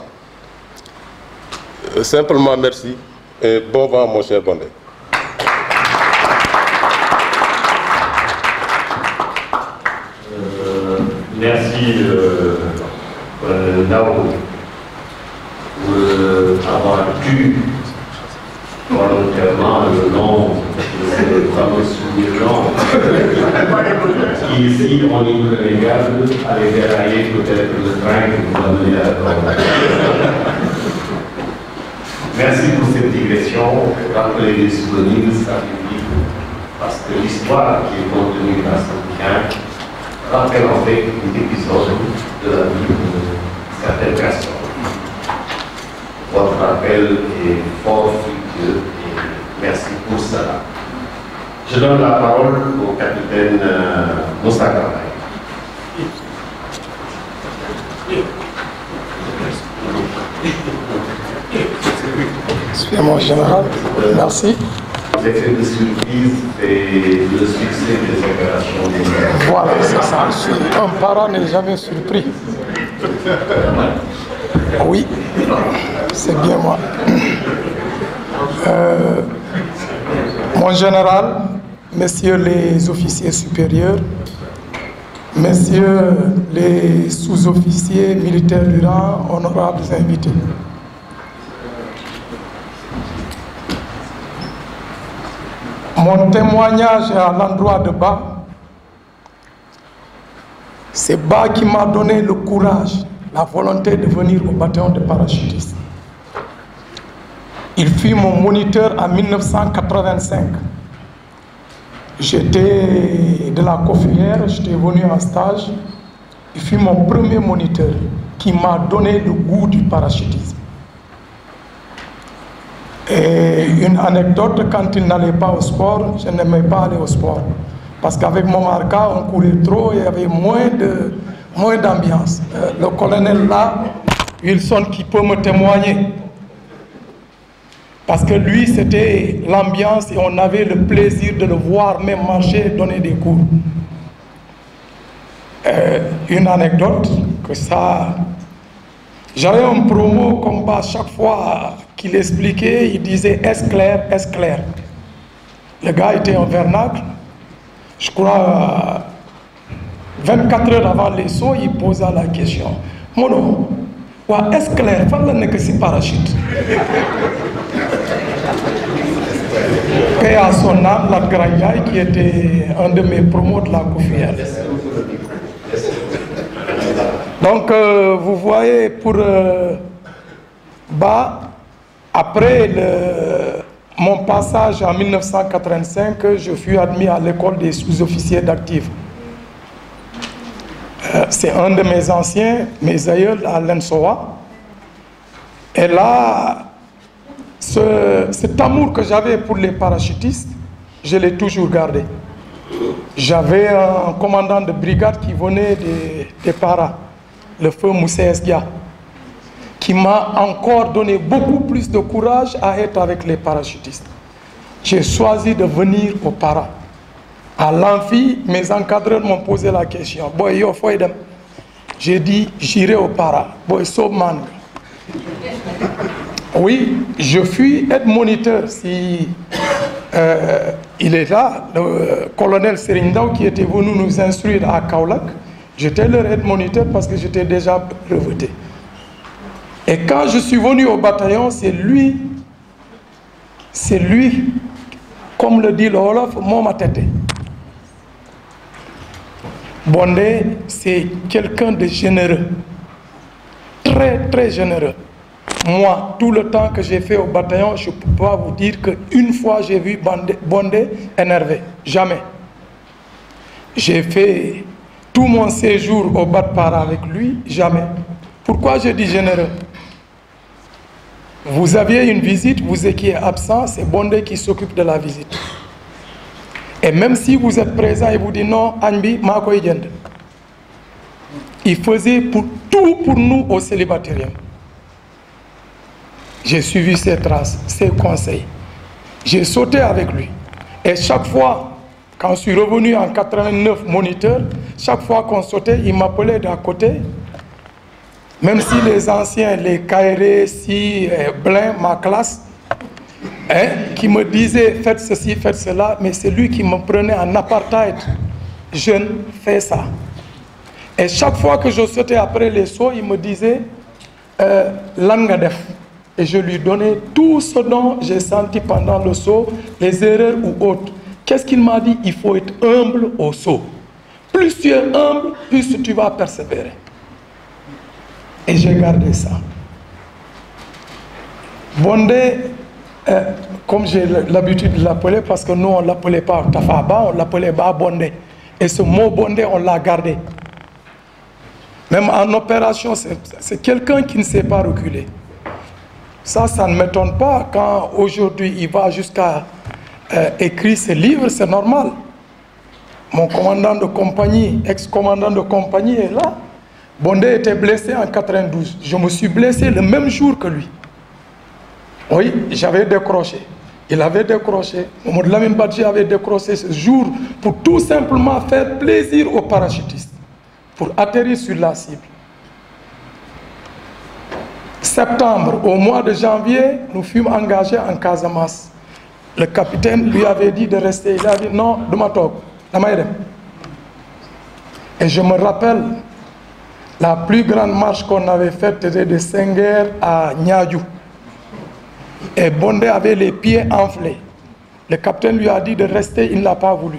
Simplement merci et bon vent mon cher Bondé. Merci Nao pour avoir pu volontairement le nom de ces fameux sous-lieutenants qui ici ont libre les gardes aller dérailler peut-être le train qui vous a mené à la Merci pour cette digression, rappeler les souvenirs, ça parce que l'histoire qui est contenue dans ce bouquin rappelle en fait un épisode de la vie de certaines personnes. Votre appel est fort fructueux et merci pour cela. Je donne la parole au capitaine Moussa Garaï. Monsieur mon général, merci. L'effet de surprise et le succès des opérations des... Voilà, c'est ça. Un parent n'est jamais surpris. Oui, c'est bien moi. Mon général, messieurs les officiers supérieurs, messieurs les sous-officiers militaires du rang, honorables invités. Mon témoignage est à l'endroit de Ba. C'est Ba qui m'a donné le courage, la volonté de venir au bataillon de parachutistes. Il fut mon moniteur en 1985. J'étais de la Coffrière, j'étais venu en stage. Il fut mon premier moniteur qui m'a donné le goût du parachutisme. Et une anecdote, quand il n'allait pas au sport, je n'aimais pas aller au sport. Parce qu'avec mon marca, on courait trop et il y avait moins d'ambiance. Le colonel là, Wilson, qui peut me témoigner. Parce que lui, c'était l'ambiance et on avait le plaisir de le voir même marcher et donner des cours. Une anecdote, que ça... J'avais un promo combat chaque fois qu'il expliquait, il disait « est-ce clair, est-ce clair ?» Le gars était en vernacle. Je crois, 24 heures avant les sauts, il posa la question. « Mono, est-ce clair, fan la nekk si parachute ?» Et à son âme, la Grandiaï, qui était un de mes promos de la Koufière. Donc, vous voyez, pour après mon passage en 1985, je fus admis à l'école des sous-officiers d'actifs. C'est un de mes anciens, mes aïeuls à l'ENSOA. Et là, cet amour que j'avais pour les parachutistes, je l'ai toujours gardé. J'avais un commandant de brigade qui venait des paras, le feu Moussé Esgia, qui m'a encore donné beaucoup plus de courage à être avec les parachutistes. J'ai choisi de venir au paras. À l'amphi, mes encadreurs m'ont posé la question. Boy, yo, foydem. J'ai dit, j'irai au paras. Boy, so man. Oui, je fus aide-moniteur. Si il est là, le colonel Serindao qui était venu nous instruire à Kaolack, j'étais leur aide-moniteur parce que j'étais déjà breveté. Et quand je suis venu au bataillon, c'est lui, comme le dit le Wolof, mon tête. Bondé, c'est quelqu'un de généreux, très très généreux. Moi, tout le temps que j'ai fait au bataillon, je ne peux pas vous dire qu'une fois j'ai vu Bondé énervé. Jamais. J'ai fait tout mon séjour au Bat-Para avec lui, jamais. Pourquoi je dis généreux? Vous aviez une visite, vous étiez absent, c'est Bondé qui s'occupe de la visite. Et même si vous êtes présent et vous dites non, Anbi, Makoy Djend. Il faisait tout pour nous au célibatérium. J'ai suivi ses traces, ses conseils. J'ai sauté avec lui. Et chaque fois, quand je suis revenu en 89 moniteur, chaque fois qu'on sautait, il m'appelait d'à côté. Même si les anciens, les Kairé, si, Blin, ma classe, qui me disaient faites ceci, faites cela, mais c'est lui qui me prenait en apartheid. Jeune, fais ça. Et chaque fois que je sautais après les sauts, il me disait Langadef. Et je lui donnais tout ce dont j'ai senti pendant le saut, les erreurs ou autres. Qu'est-ce qu'il m'a dit? Il faut être humble au saut. Plus tu es humble, plus tu vas persévérer. Et j'ai gardé ça. Bondé, comme j'ai l'habitude de l'appeler, parce que nous on ne l'appelait pas Tafaba, on l'appelait Ba Bondé. Et ce mot Bondé, on l'a gardé. Même en opération, c'est quelqu'un qui ne sait pas reculer. Ça ne m'étonne pas quand aujourd'hui il va jusqu'à écrire ses livres, c'est normal. Mon commandant de compagnie, ex-commandant de compagnie est là. Bondé était blessé en 92. Je me suis blessé le même jour que lui. Oui, j'avais décroché. Il avait décroché. Mamadou Lamine Badji avait décroché ce jour pour tout simplement faire plaisir aux parachutistes, pour atterrir sur la cible. Septembre, au mois de janvier, nous fûmes engagés en Casamance. Le capitaine lui avait dit de rester. Il a dit non, de Matok, la Maïdem. Et je me rappelle, la plus grande marche qu'on avait faite était de Senghor à Niadjou. Et Bondé avait les pieds enflés. Le capitaine lui a dit de rester, il n'a pas voulu.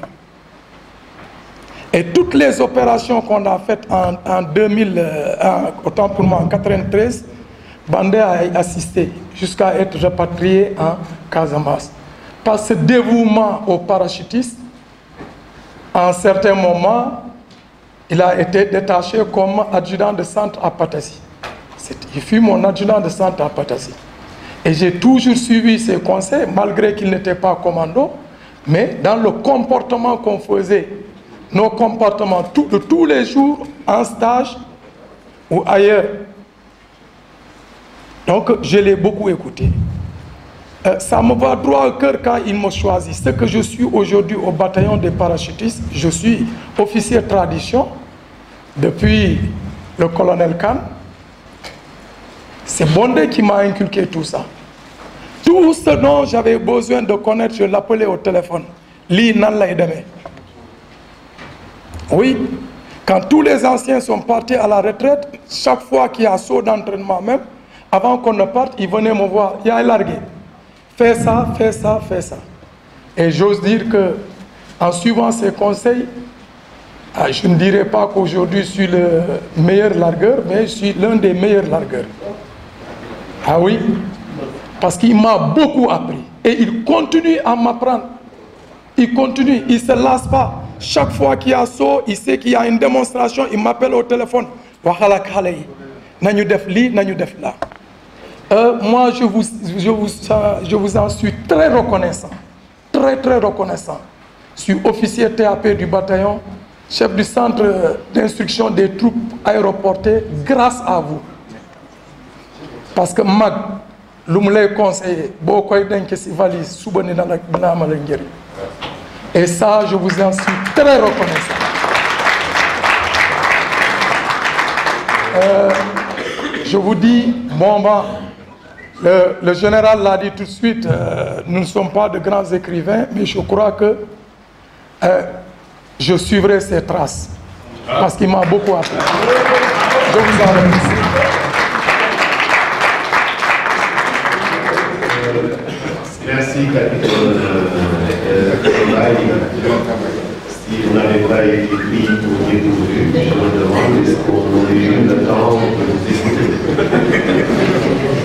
Et toutes les opérations qu'on a faites en 2000, autant pour moi en 93, Bondé a assisté jusqu'à être repatrié en Casamance. Par ce dévouement aux parachutistes, à un certain moment, il a été détaché comme adjudant de centre à Patassi. Il fut mon adjudant de centre à Patassi. Et j'ai toujours suivi ses conseils, malgré qu'il n'était pas commando, mais dans le comportement qu'on faisait, nos comportements de tous les jours, en stage ou ailleurs. Donc, je l'ai beaucoup écouté. Ça me va droit au cœur quand il me choisit. Ce que je suis aujourd'hui au bataillon des parachutistes, je suis officier de tradition depuis le colonel Khan. C'est Bondé qui m'a inculqué tout ça. Tout ce dont j'avais besoin de connaître, je l'appelais au téléphone. Li nan lay demee. Oui, quand tous les anciens sont partis à la retraite, chaque fois qu'il y a un saut d'entraînement même, avant qu'on ne parte, ils venaient me voir. Il y a un largué. Fais ça, fais ça, fais ça. Et j'ose dire que, en suivant ces conseils, je ne dirais pas qu'aujourd'hui je suis le meilleur largueur, mais je suis l'un des meilleurs largueurs. Ah oui, parce qu'il m'a beaucoup appris. Et il continue à m'apprendre. Il continue, il ne se lasse pas. Chaque fois qu'il y a saut, il sait qu'il y a une démonstration, il m'appelle au téléphone. Moi, je vous en suis très reconnaissant. Très, très reconnaissant. Je suis officier TAP du bataillon, chef du centre d'instruction des troupes aéroportées, grâce à vous. Parce que mag, lu mu lay conseillé, boo koy denc ci valise suba ni dina amal njëriñ. Et ça, je vous en suis très reconnaissant. Je vous dis, bon, le général l'a dit tout de suite, nous ne sommes pas de grands écrivains, mais je crois que je suivrai ses traces, parce qu'il m'a beaucoup appris. Je vous en remercie. Merci, capitaine. Si vous n'avez pas été pris pour découvrir, je me demande est-ce qu'on aurait eu le temps de vous écouter.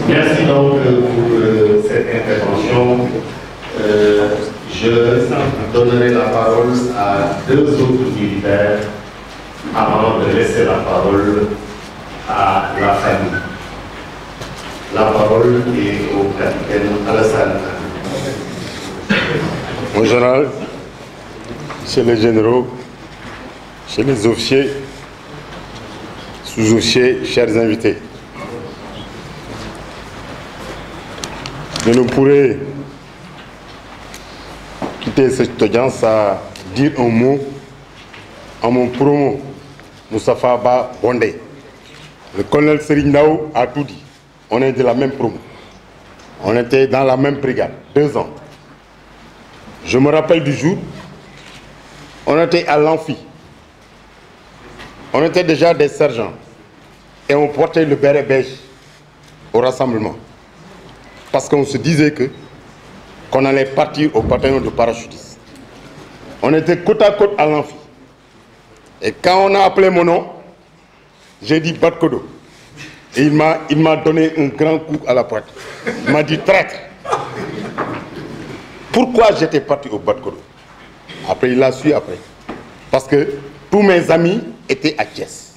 Merci donc pour cette intervention. Je donnerai la parole à deux autres militaires avant de laisser la parole à la famille. La parole est au capitaine Alassane. Mon général, chez les généraux, chez les officiers, sous-officiers, chers invités, je ne pourrais quitter cette audience à dire un mot à mon promo, Moustapha Ba Bondé. Le colonel Serigne Ndao a tout dit. On est de la même promo. On était dans la même brigade, 2 ans. Je me rappelle du jour, on était à l'amphi. On était déjà des sergents. Et on portait le béret beige au rassemblement. Parce qu'on se disait qu'on allait partir au bataillon de parachutistes. On était côte à côte à l'amphi. Et quand on a appelé mon nom, j'ai dit Batkodo. Et il m'a donné un grand coup à la pointe. Il m'a dit traître. Pourquoi j'étais parti au Batkodo? Après, il a su après. Parce que tous mes amis étaient à Thiès.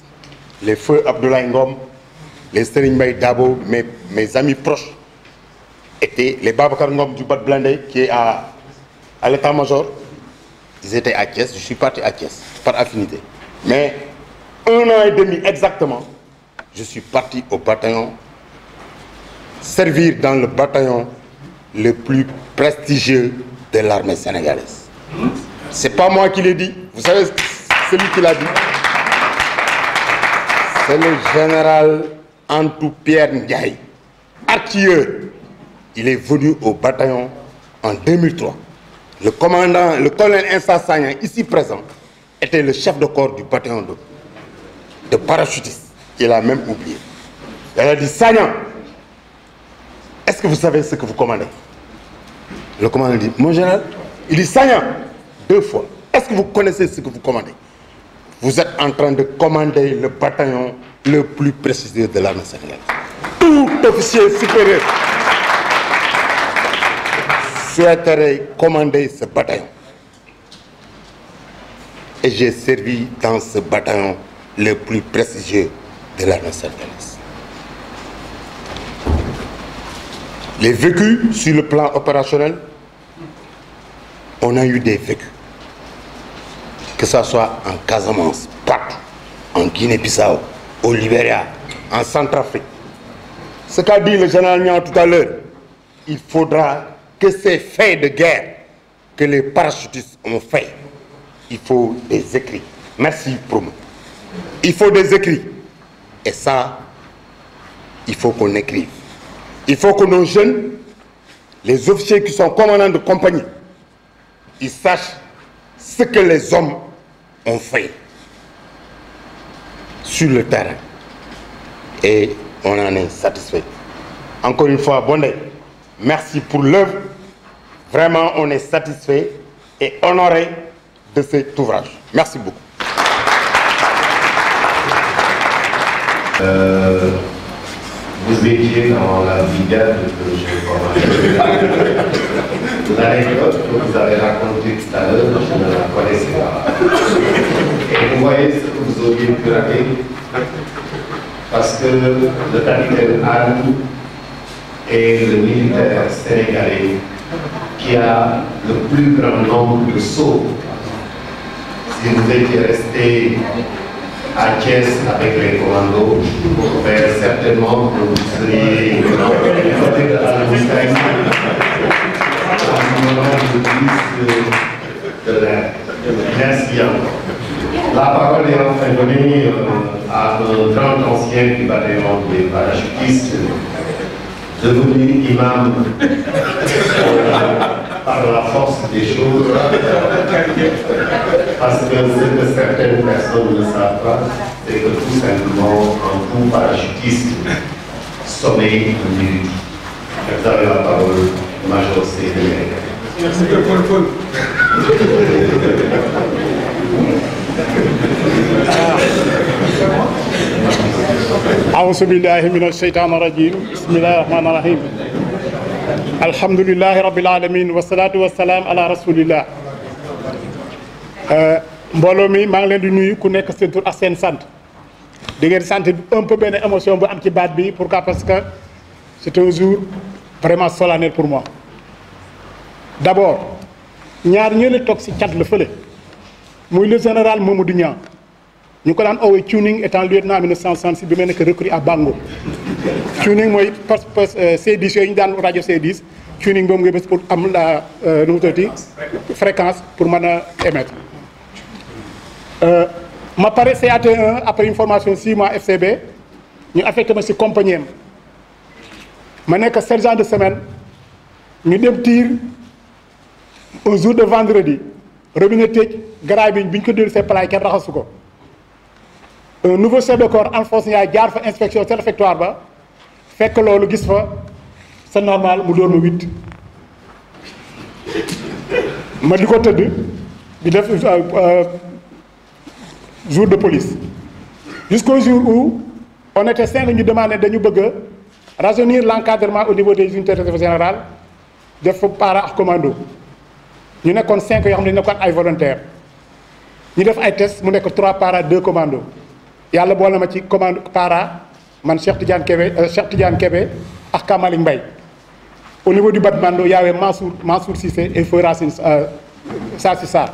Les feux Abdoulaye Ngom, les Serigne Mbaye Dabo, mes amis proches étaient les Babacar Ngom du Bat Blindé qui est à l'état-major. Ils étaient à Thiès, je suis parti à Thiès par affinité. Mais 1 an et demi exactement, je suis parti au bataillon, servir dans le bataillon le plus prestigieux de l'armée sénégalaise. C'est pas moi qui l'ai dit, vous savez, c'est lui qui l'a dit. C'est le général Antou Pierre Ndiaye, artilleur. Il est venu au bataillon en 2003. Le commandant, le colonel Insa Sagnan, ici présent, était le chef de corps du bataillon de parachutistes. Il a même oublié. Elle a dit, Sagnan, est-ce que vous savez ce que vous commandez? Le commandant dit, mon général, il dit, Sagnan, 2 fois, est-ce que vous connaissez ce que vous commandez? Vous êtes en train de commander le bataillon le plus prestigieux de l'armée sénégalaise. Tout officier supérieur souhaiterait commander ce bataillon. et j'ai servi dans ce bataillon le plus prestigieux de l'armée sénégalaise. Les vécus sur le plan opérationnel, on a eu des vécus, que ce soit en Casamance, partout, en Guinée-Bissau, au Libéria, en Centrafrique. Ce qu'a dit le général Niang tout à l'heure, il faudra que ces faits de guerre que les parachutistes ont fait, il faut des écrits. Merci pour moi. Il faut des écrits. Et ça, il faut qu'on écrive. Il faut que nos jeunes, les officiers qui sont commandants de compagnie, ils sachent ce que les hommes ont fait sur le terrain. Et on en est satisfait. Encore une fois, Bondé, merci pour l'œuvre. Vraiment, on est satisfait et honoré de cet ouvrage. Merci beaucoup. Vous étiez dans la brigade que j'ai commandée. L'anecdote que vous avez racontée tout à l'heure, je ne la connaissais pas. Et vous voyez ce que vous auriez pu rater, parce que le capitaine Anne est le militaire sénégalais qui a le plus grand nombre de sauts. Si vous étiez resté à Thiès avec les commandos, certainement que vous seriez côté de la montagne en moment de l'air. Merci encore. La parole est enfin donnée à un grand ancien du bataillon des parachutistes, devenu imam par la force des choses, parce que ce que certaines personnes ne savent pas, c'est que tout simplement, un coup parachutiste sommeille un érudit. Vous avez la parole, Major Sédé. Merci pour le fun. أعوذ بالله من الشيطان الرجيم بسم الله الرحمن الرحيم الحمد لله رب العالمين والصلاة والسلام على رسول الله mbooloo mi maa ngi leen di nuyu ku nekk seen tur ak seen sant di ngeen sant un peu benn émotion bu am ci baat bi pourquoi parce que c'est un jour vraiment solennel pour moi d'abord ñaar ñële toog si cat la fële muy le général Mamadou Niang ñu ko daan oowee Tuning étant lieutenant en 1966 bi may nekk recrue à Bango Tuning mooy C10 yooyu ñu daan rajo C10 Tuning boobu nga bés pour am la nu mu tuddati fréquence pour mën a émettre ma pare CAT1 après une formation 6 mois FCB ñu affecté ma si compagnie am ma nekk sergent de semaine ñu dem tir un jour de vendredi robinet tëj garaay bi ñu ko dellu see palaay kenn raxasu ko un nouveau chef de corps Alphonse Ndiaye jaar fa inspection ci réfectoire ba fekk loolu gis fa c'est normal mu dóor ma 8 ma di ko tëdd di def jour de police jusqu'au jour où on était 5 ñu demandé dañu bëgg a rajeunir l'encadrement au niveau des unités de réserve générale def fa para ak commando ñu nekkoon 5 yoo xam ne ñu nekkoon ay volontaires ñu def ay tests mu nekk 3 para 2 commando yàlla boole ma ci commando para man Cheikh Tidiane Kébé ak Kamalik Mbaye au niveau du bâtiment il y avait Mansour Cissé et Feu Racine Sassi Sarr.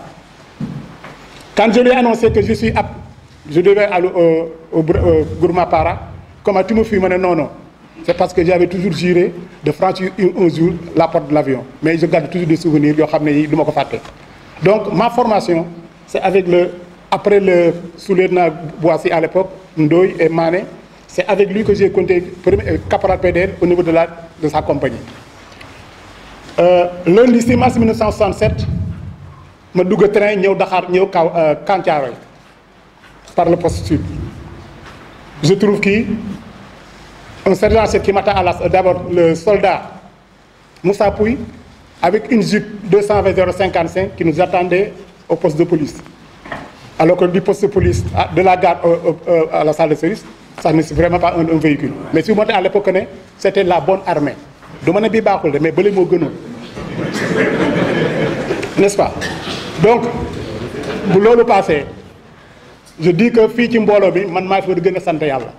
Quand je lui ai annoncé que je suis apte, je devais aller au groupement para, comment tu me fais? Non, c'est parce que j'avais toujours juré de franchir un jour la porte de l'avion. Mais je garde toujours des souvenirs, donc ma formation, c'est avec après le sous-lieutenant Boissy à l'époque, Ndoye et Mané, c'est avec lui que j'ai compté caporal PDL au niveau de sa compagnie. Lundi 6 mars 1967, je suis train ñëw Dakar ñëw Kanthiaroye par le poste sud. Je trouve un sergent qui m'attend à d'abord le soldat Moussa Pouy avec une Jeep 220-055 qui nous attendait au poste de police. Alors que du poste de police de la gare à la salle de service, ça n'est vraiment pas un véhicule. Mais si vous montez à l'époque, c'était la bonne armée. Mais n'est-ce pas? Donc, bu loolu passé je dis que fii ci mbooloo bi man maa fi war a gën a sant yàlla.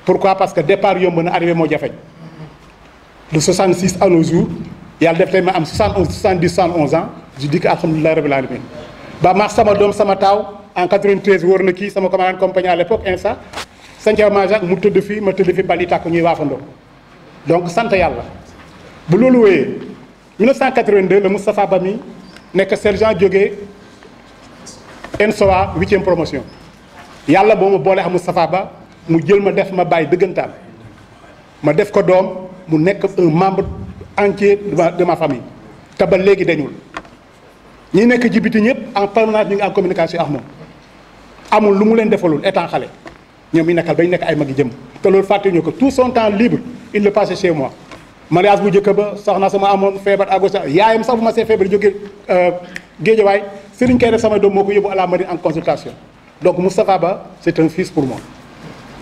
Pourquoi? Parce que départ yomb na arrivé moo jafeñ. De 66 à nos jours yàlla def tey ma am 71 70 71 ans je dis que alhamdulilah rabbil alamin ba maax sama doom sama taaw en 93 wóor na kii sama commandant compagnie à l'époque insa Santiago Majak mu tëdd fii ma tëdd fi bali tàkk ñuy waafandoo donc sant yàlla. bu loolu wéyee 1982 le Moustapha Ba mi nekk sergent jógee ENSOA 8e promotion yàlla boo ma boole ak Moustapha Ba mu jël ma def ma bàyyi dëggantaan ma def ko doom mu nekk un membre entier de ma famille te ba léegi dañul ñi nekk ci biti ñëpp en permanence ñu ngi en communication ak moom amul lu mu leen defalul étant xale ñoom ñu nekkal bañ nekk ay mag yi jëm te loolu fàttewuñu ko tout son temps libre il le passait chez moi. mariage bu njëkk ba soxna sama amoon feebar à gauche yaayam sax bu ma see feebar jógee Géejawaay Serigne Kay def sama doom moo ko yóbbu à la marine en consultation donc Moustapha Ba c'est un fils pour moi.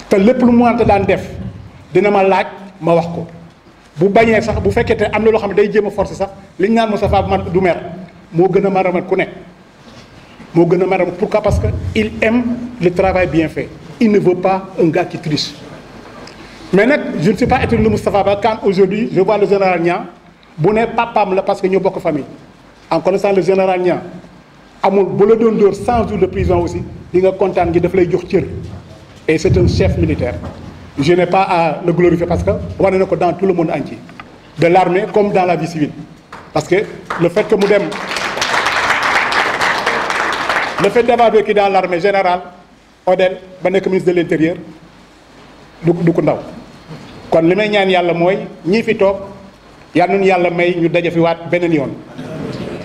te lépp lu mu wante daan def dina ma laaj ma wax ko bu bañee sax bu fekkee te am na loo xam ne day jéem a forcer sax li ñu naan Moustapha Ba man du mer moo gën a maramat ku nekk moo gën a maramat. Pourquoi? Parce que il aime le travail bien fait il ne veut pas un gars qui triche. Mais je ne suis pas étonné de Moustapha Ba quand aujourd'hui je vois le général Niang bu ne papaam la parce que ñoo bokk famille en connaissant le général Niang amul bu la doon dóor 100 jours de prison aussi di nga kontaan gi daf lay jox cër et c'est un chef militaire. Je n'ai pas à le glorifier parce que wane na ko dans tout le monde entier de l'armée comme dans la vie civile parce que le fait que mu dem le fait d'avoir vécu dans l'armée général Odel ba nekk ministre de l'intérieur du ko ndaw. kon li may ñaan yàlla mooy ñii fi toog yal nañu yàlla may ñu daje fi waat beneen yoon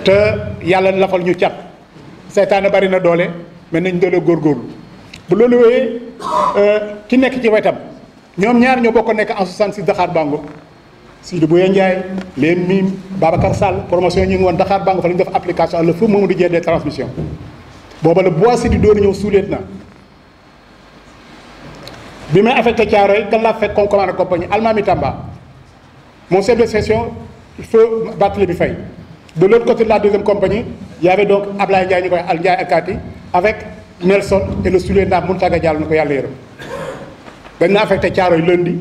te yàlla lafal ñu cat seytaane bari na doole mais nañ doole góorgóorlu bu loolu wéyee ki nekk ci wetam ñoom ñaar ñoo bokk nekk en 66 Dakar Bango Sidi Bouya Ndiaye leen miim Babacar Sall promotion ñu ngi woon Dakar Bango fa la ñu def application le feu Mamadou Dieng des transmissions booba la bois si di door ñëw sous-lieutenant bi may affecté Thiaroye kan laa fekk comme commandant compagnie Almami Tamba mon chef de section feu Barthélémy Faye de l'autre côté de la deuxième compagnie il y avait donc Ablaye Ndiaye ñu koy Al Ndiaye Akati avec Nelson et le sous-lieutenant Mountaga Diallo na ko yàlla yërëm dañ na affecté Thiaroye lundi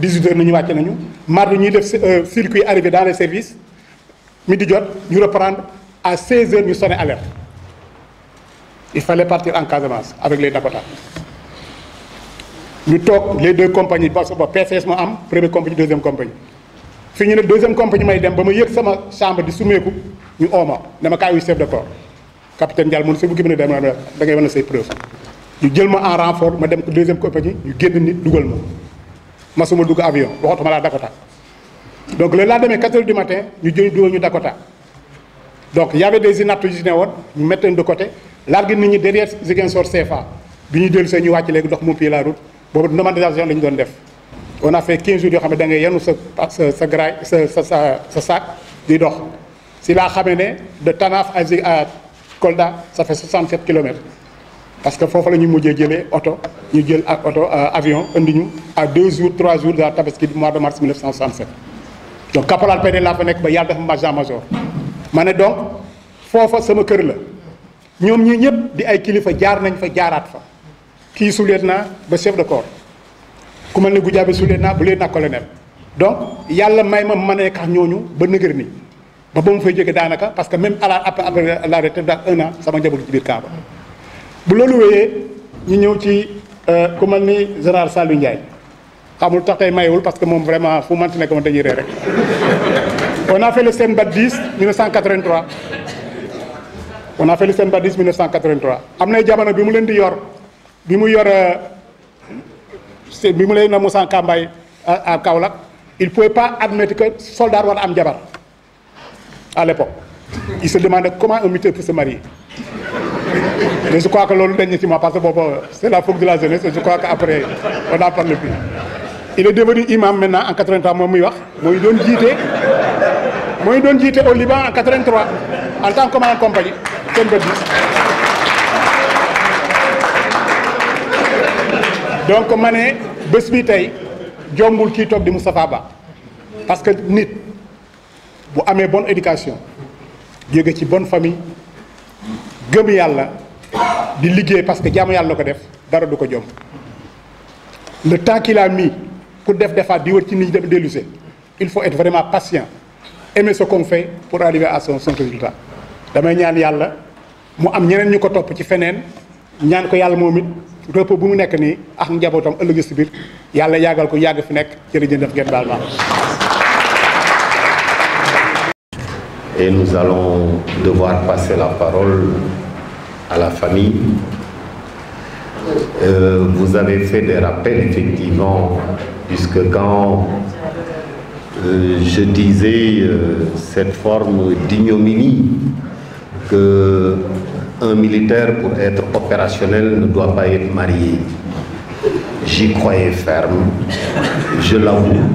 18h nañu wàcce nañu mardi ñuy def circuit arrivé dans les services midi jot ñu reprendre à 16h ñu sonné alerte il fallait partir en Casamance avec les Dakota ñu toog les deux compagnies parce que ba PCS moo am première compagnie deuxième compagnie fii ñu ne deuxième compagnie may dem ba ma yëg sama chambre di sumeeku ñu ooma dama kaay wu chef de corps capitaine Diallo mun si bu gën a dem da ngay wane say preuve ñu jël ma en renfort ma dem ko deuxième compagnie ñu génn nit dugal ma suma dugg avion waxatuma laa Dakota donc le lendemain 4h du matin ñu jël dugal ñu Dakota donc y avait des inaptes yu si ne woon ñu mettre leen de côté largué nit ñi derrière Ziguinchor CFA bi ñuy dellu see ñu wàcc léegi dox mu pied la route boobu normalisation la ñu doon def on a fait 15 jours yoo xam ne da ngay yenu sa graille sa sac di dox si laa xamee ne de Tanaf à Kolda ça fait 67 kilomètres parce que foofu la ñu mujjee jëlee oto ñu jël ak oto avion indi ñu à 2 jours 3 jours de la Tabaski du mois de mars 1967 donc caporal PD laa fa nekk ba yàlla def ma agent major ma ne donc foofa sama kër la ñoom ñii ñëpp di ay kilifa jaar nañ fa jaaraat fa kii sous-lieutenant ba chef de corps ku mel ne Goudiaby sous-lieutenant bu lieutenant colonel donc yàlla may ma mën a nekk ak ñooñu ba nëgër ni ba mu fay jóge daanaka parce que même après la retraite daal 1 an sama njaboot ci biir camp ba bu loolu wéyee ñu ñëw ci ku mel ni général Saliou Ndiaye xamul tax tey mayewul parce que moom vraiment fu manti nekk moom dañuy ree rek on a fait le Senbat 10 1983 on a fait le Senbat 10 1983 am nay jamono bi mu leen di yor bi mu yor bi mu leen na Moussa Kambaye à Kaolack il pouvait pas admettre que soldat war am jabar à l'époque il se demandait comment un militaire peut se marier mais je crois que loolu dañ na ci moi parce que boobu c'est la fougue de la jeunesse et je crois que après on n'en parle plus il est devenu imam maintenant en 83 moom muy wax mooy doon jiite au Liban en 83 en tant que commandant compagnie seen bët donc ma ne bés bi tey jombul kii toog di Moustapha Ba parce que nit bu amee bonne éducation jóge ci bonne famille gëm yàlla di liggéey parce que jaamu yàlla ko def dara du ko jom. Le temps qu'il a mis pour defaat di wër ci nit ñi dem dellusé il faut être vraiment patient, aimer ce qu'on fait pour arriver à son résultat. damay ñaan yàlla mu am ñeneen ñu ko topp ci feneen ñaan ko yàlla moom it repos bu mu nekk nii ak njabootam ëllëg si biir yàlla yàggal ko yàgg fi nekk jërëjëf ngeen baal ma. Et nous allons devoir passer la parole à la famille. Vous avez fait des rappels, effectivement, puisque quand je disais cette forme d'ignominie qu'un militaire, pour être opérationnel, ne doit pas être marié, j'y croyais ferme, je l'avoue.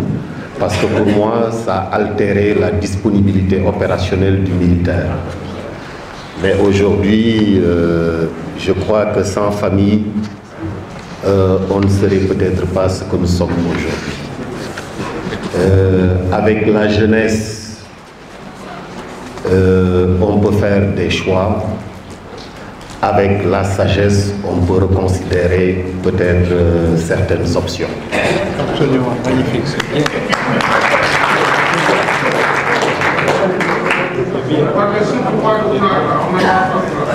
Parce que pour moi, ça a altéré la disponibilité opérationnelle du militaire. Mais aujourd'hui, je crois que sans famille, on ne serait peut-être pas ce que nous sommes aujourd'hui. Avec la jeunesse, on peut faire des choix. Avec la sagesse, on peut reconsidérer peut-être certaines options. Absolument, magnifique.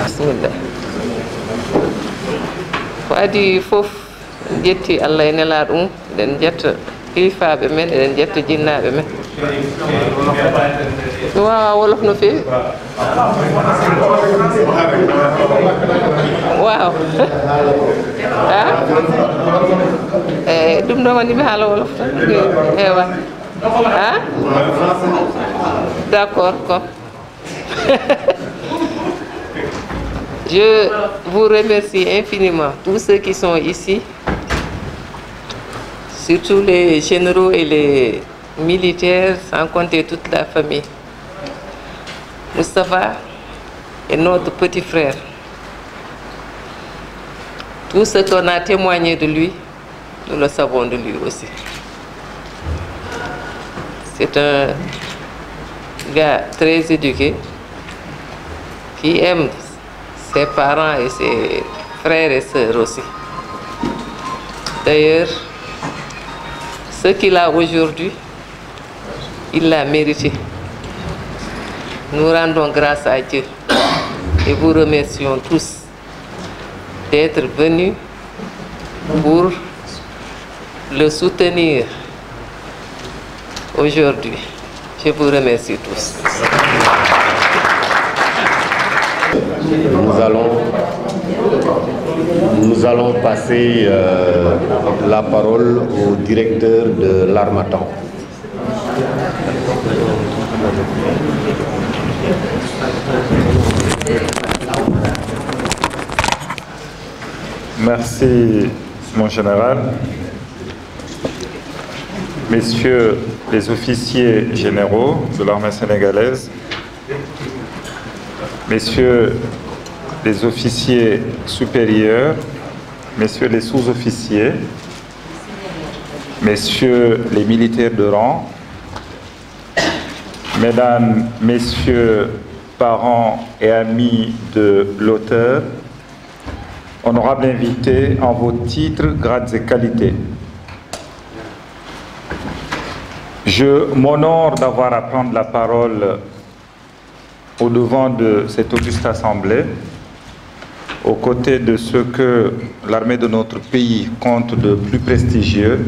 Bismillah. Waadi fof jetti Allah e nelaɗum eɗen jetta kilifaɓe men eɗen jetta jinnaɓe men. Mi wawa wolof no fewi. Wow. Eh, ɗum ɗo woni mi haala wolof tan ewa. D'accord, quoi. Je vous remercie infiniment, tous ceux qui sont ici, surtout les généraux et les militaires, sans compter toute la famille. Moustapha est notre petit frère. Tout ce qu'on a témoigné de lui, nous le savons de lui aussi. C'est un gars très éduqué, qui aime ses parents et ses frères et sœurs aussi. D'ailleurs, ce qu'il a aujourd'hui, il l'a mérité. Nous rendons grâce à Dieu et vous remercions tous d'être venus pour le soutenir aujourd'hui. Je vous remercie tous. Nous allons passer la parole au directeur de l'Harmattan. Merci, mon général. Messieurs les officiers généraux de l'armée sénégalaise, messieurs les officiers supérieurs, messieurs les sous-officiers, messieurs les militaires de rang, mesdames, messieurs, parents et amis de l'auteur, honorables invités en vos titres, grades et qualités. Je m'honore d'avoir à prendre la parole au-devant de cette auguste assemblée, aux côtés de ce que l'armée de notre pays compte de plus prestigieux,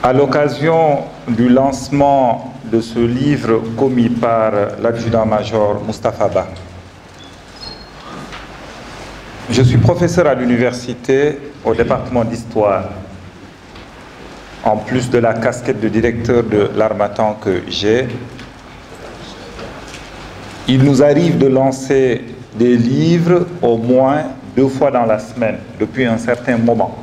à l'occasion du lancement de ce livre commis par l'adjudant-major Moustapha Ba. Je suis professeur à l'université au département d'histoire. En plus de la casquette de directeur de l'Harmattan que j'ai, il nous arrive de lancer des livres au moins 2 fois dans la semaine, depuis un certain moment.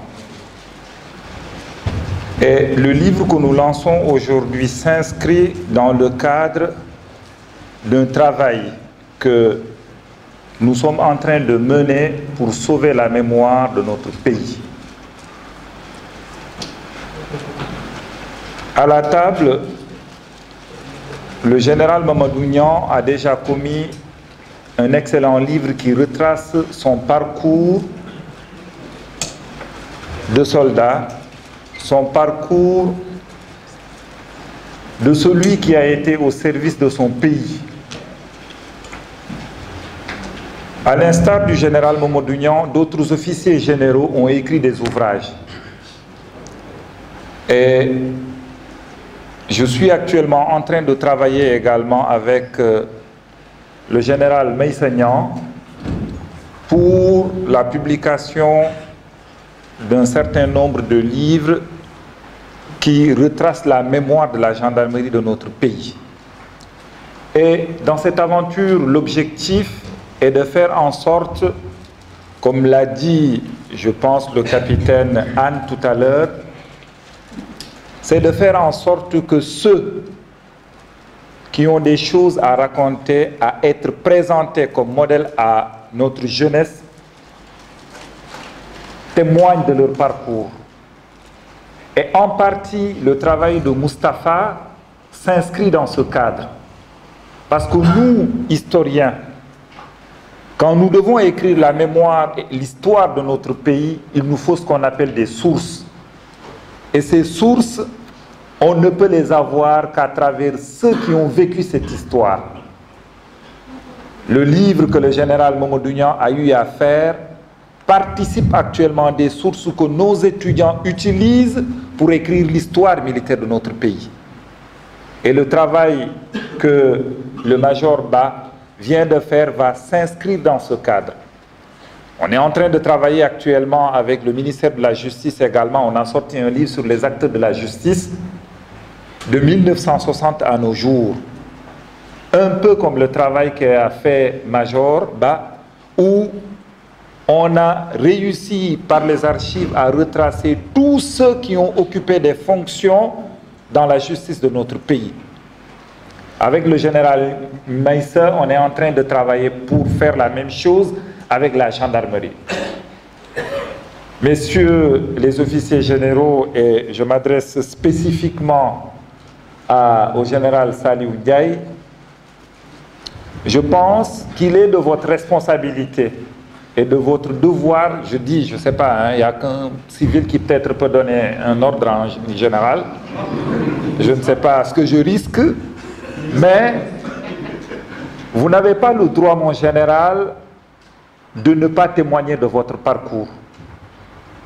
Et le livre que nous lançons aujourd'hui s'inscrit dans le cadre d'un travail que nous sommes en train de mener pour sauver la mémoire de notre pays. À la table, le général Mamadou Niang a déjà commis un excellent livre qui retrace son parcours de soldat, son parcours de celui qui a été au service de son pays. À l'instar du général Mamadou Niang, d'autres officiers généraux ont écrit des ouvrages. Et je suis actuellement en train de travailler également avec le général Meïssa Niang pour la publication d'un certain nombre de livres qui retracent la mémoire de la gendarmerie de notre pays. Et dans cette aventure, l'objectif est de faire en sorte, comme l'a dit, je pense, le capitaine Anne tout à l'heure, c'est de faire en sorte que ceux qui ont des choses à raconter, à être présentés comme modèle à notre jeunesse, témoignent de leur parcours. Et en partie, le travail de Moustapha s'inscrit dans ce cadre. Parce que nous, historiens, quand nous devons écrire la mémoire et l'histoire de notre pays, il nous faut ce qu'on appelle des sources. Et ces sources, on ne peut les avoir qu'à travers ceux qui ont vécu cette histoire. Le livre que le général Mamadou Niang a eu à faire participe actuellement des sources que nos étudiants utilisent pour écrire l'histoire militaire de notre pays. Et le travail que le major Ba vient de faire va s'inscrire dans ce cadre. On est en train de travailler actuellement avec le ministère de la Justice également. On a sorti un livre sur les acteurs de la justice de 1960 à nos jours. Un peu comme le travail qu'a fait Major Ba, où on a réussi par les archives à retracer tous ceux qui ont occupé des fonctions dans la justice de notre pays. Avec le général Meïssa, on est en train de travailler pour faire la même chose avec la gendarmerie. Messieurs les officiers généraux, et je m'adresse spécifiquement au général Saliou Ndiaye, je pense qu'il est de votre responsabilité et de votre devoir, je dis, je ne sais pas, il n'y a qu'un civil qui peut-être peut donner un ordre en général, je ne sais pas ce que je risque, mais vous n'avez pas le droit, mon général, de ne pas témoigner de votre parcours.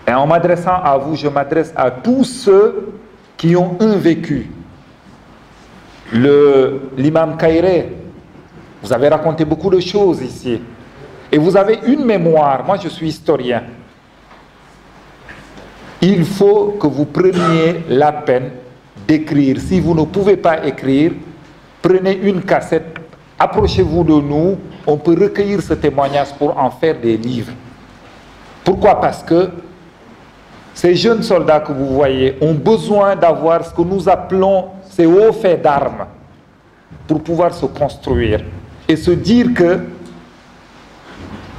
Et en m'adressant à vous, je m'adresse à tous ceux qui ont un vécu. L'imam Kairé, vous avez raconté beaucoup de choses ici. Et vous avez une mémoire. Moi, je suis historien. Il faut que vous preniez la peine d'écrire. Si vous ne pouvez pas écrire, prenez une cassette, approchez-vous de nous, on peut recueillir ce témoignage pour en faire des livres. Pourquoi? Parce que ces jeunes soldats que vous voyez ont besoin d'avoir ce que nous appelons ces hauts faits d'armes pour pouvoir se construire et se dire que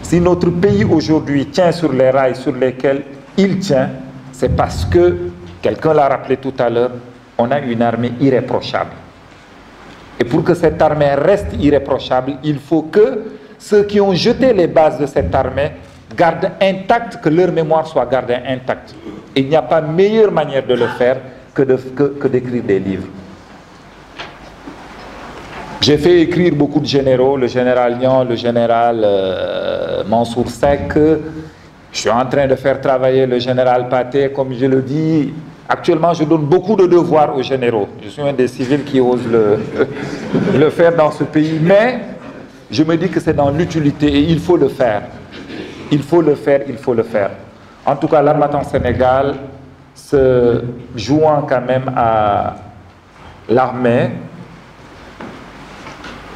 si notre pays aujourd'hui tient sur les rails sur lesquels il tient, c'est parce que, quelqu'un l'a rappelé tout à l'heure, on a une armée irréprochable. Et pour que cette armée reste irréprochable, il faut que ceux qui ont jeté les bases de cette armée gardent intacte, que leur mémoire soit gardée intacte. Et il n'y a pas meilleure manière de le faire que d'écrire des livres. J'ai fait écrire beaucoup de généraux, le général Niang, le général Mansour Seck. Je suis en train de faire travailler le général Pathé, comme je le dis. Actuellement, je donne beaucoup de devoirs aux généraux. Je suis un des civils qui ose le faire dans ce pays. Mais je me dis que c'est dans l'utilité et il faut le faire. Il faut le faire, il faut le faire. En tout cas, l'Harmattan Sénégal, se jouant quand même à l'armée,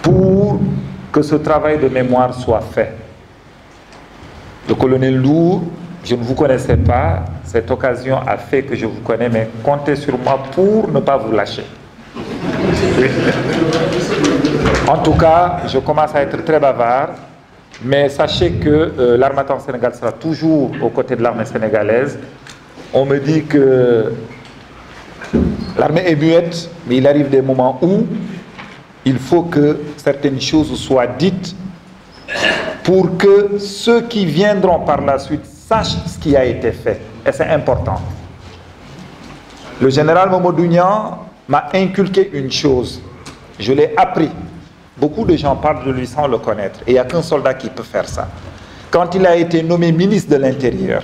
pour que ce travail de mémoire soit fait. Le colonel Lourd, je ne vous connaissais pas, cette occasion a fait que je vous connais, mais comptez sur moi pour ne pas vous lâcher. En tout cas, je commence à être très bavard, mais sachez que l'Harmattan Sénégal sera toujours aux côtés de l'armée sénégalaise. On me dit que l'armée est muette, mais il arrive des moments où il faut que certaines choses soient dites pour que ceux qui viendront par la suite sachent ce qui a été fait. Et c'est important. Le général Mamadou Niang m'a inculqué une chose. Je l'ai appris. Beaucoup de gens parlent de lui sans le connaître. Et il n'y a qu'un soldat qui peut faire ça. Quand il a été nommé ministre de l'Intérieur,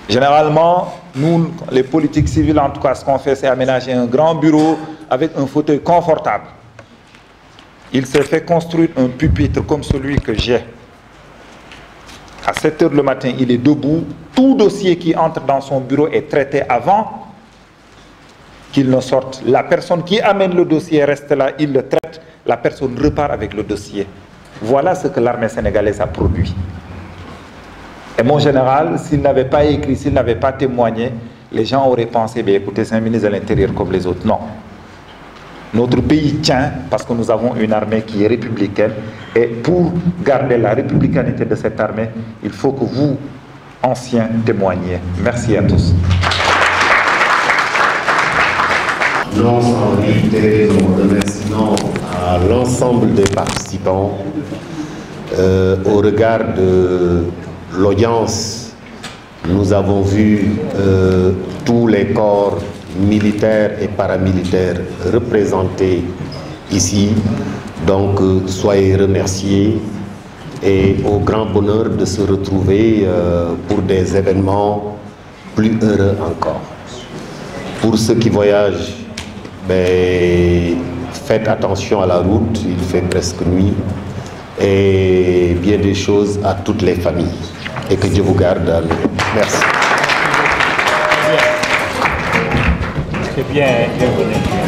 généralement, nous, les politiques civiles, en tout cas, ce qu'on fait, c'est aménager un grand bureau avec un fauteuil confortable. Il s'est fait construire un pupitre comme celui que j'ai. À 7 h le matin, il est debout. Tout dossier qui entre dans son bureau est traité avant qu'il ne sorte. La personne qui amène le dossier reste là, il le traite. La personne repart avec le dossier. Voilà ce que l'armée sénégalaise a produit. Et mon général, s'il n'avait pas écrit, s'il n'avait pas témoigné, les gens auraient pensé, bien, écoutez, c'est un ministre de l'Intérieur comme les autres. Non. Notre pays tient parce que nous avons une armée qui est républicaine. Et pour garder la républicanité de cette armée, il faut que vous, anciens, témoigniez. Merci à tous. Non sans réitérer nos remerciements à l'ensemble des participants au regard de l'audience. Nous avons vu tous les corps militaires et paramilitaires représentés ici. Donc soyez remerciés et au grand bonheur de se retrouver pour des événements plus heureux encore. Pour ceux qui voyagent, ben, faites attention à la route, il fait presque nuit. Et bien des choses à toutes les familles. Et que Dieu vous garde à nous. Merci. C'est bien, bienvenue.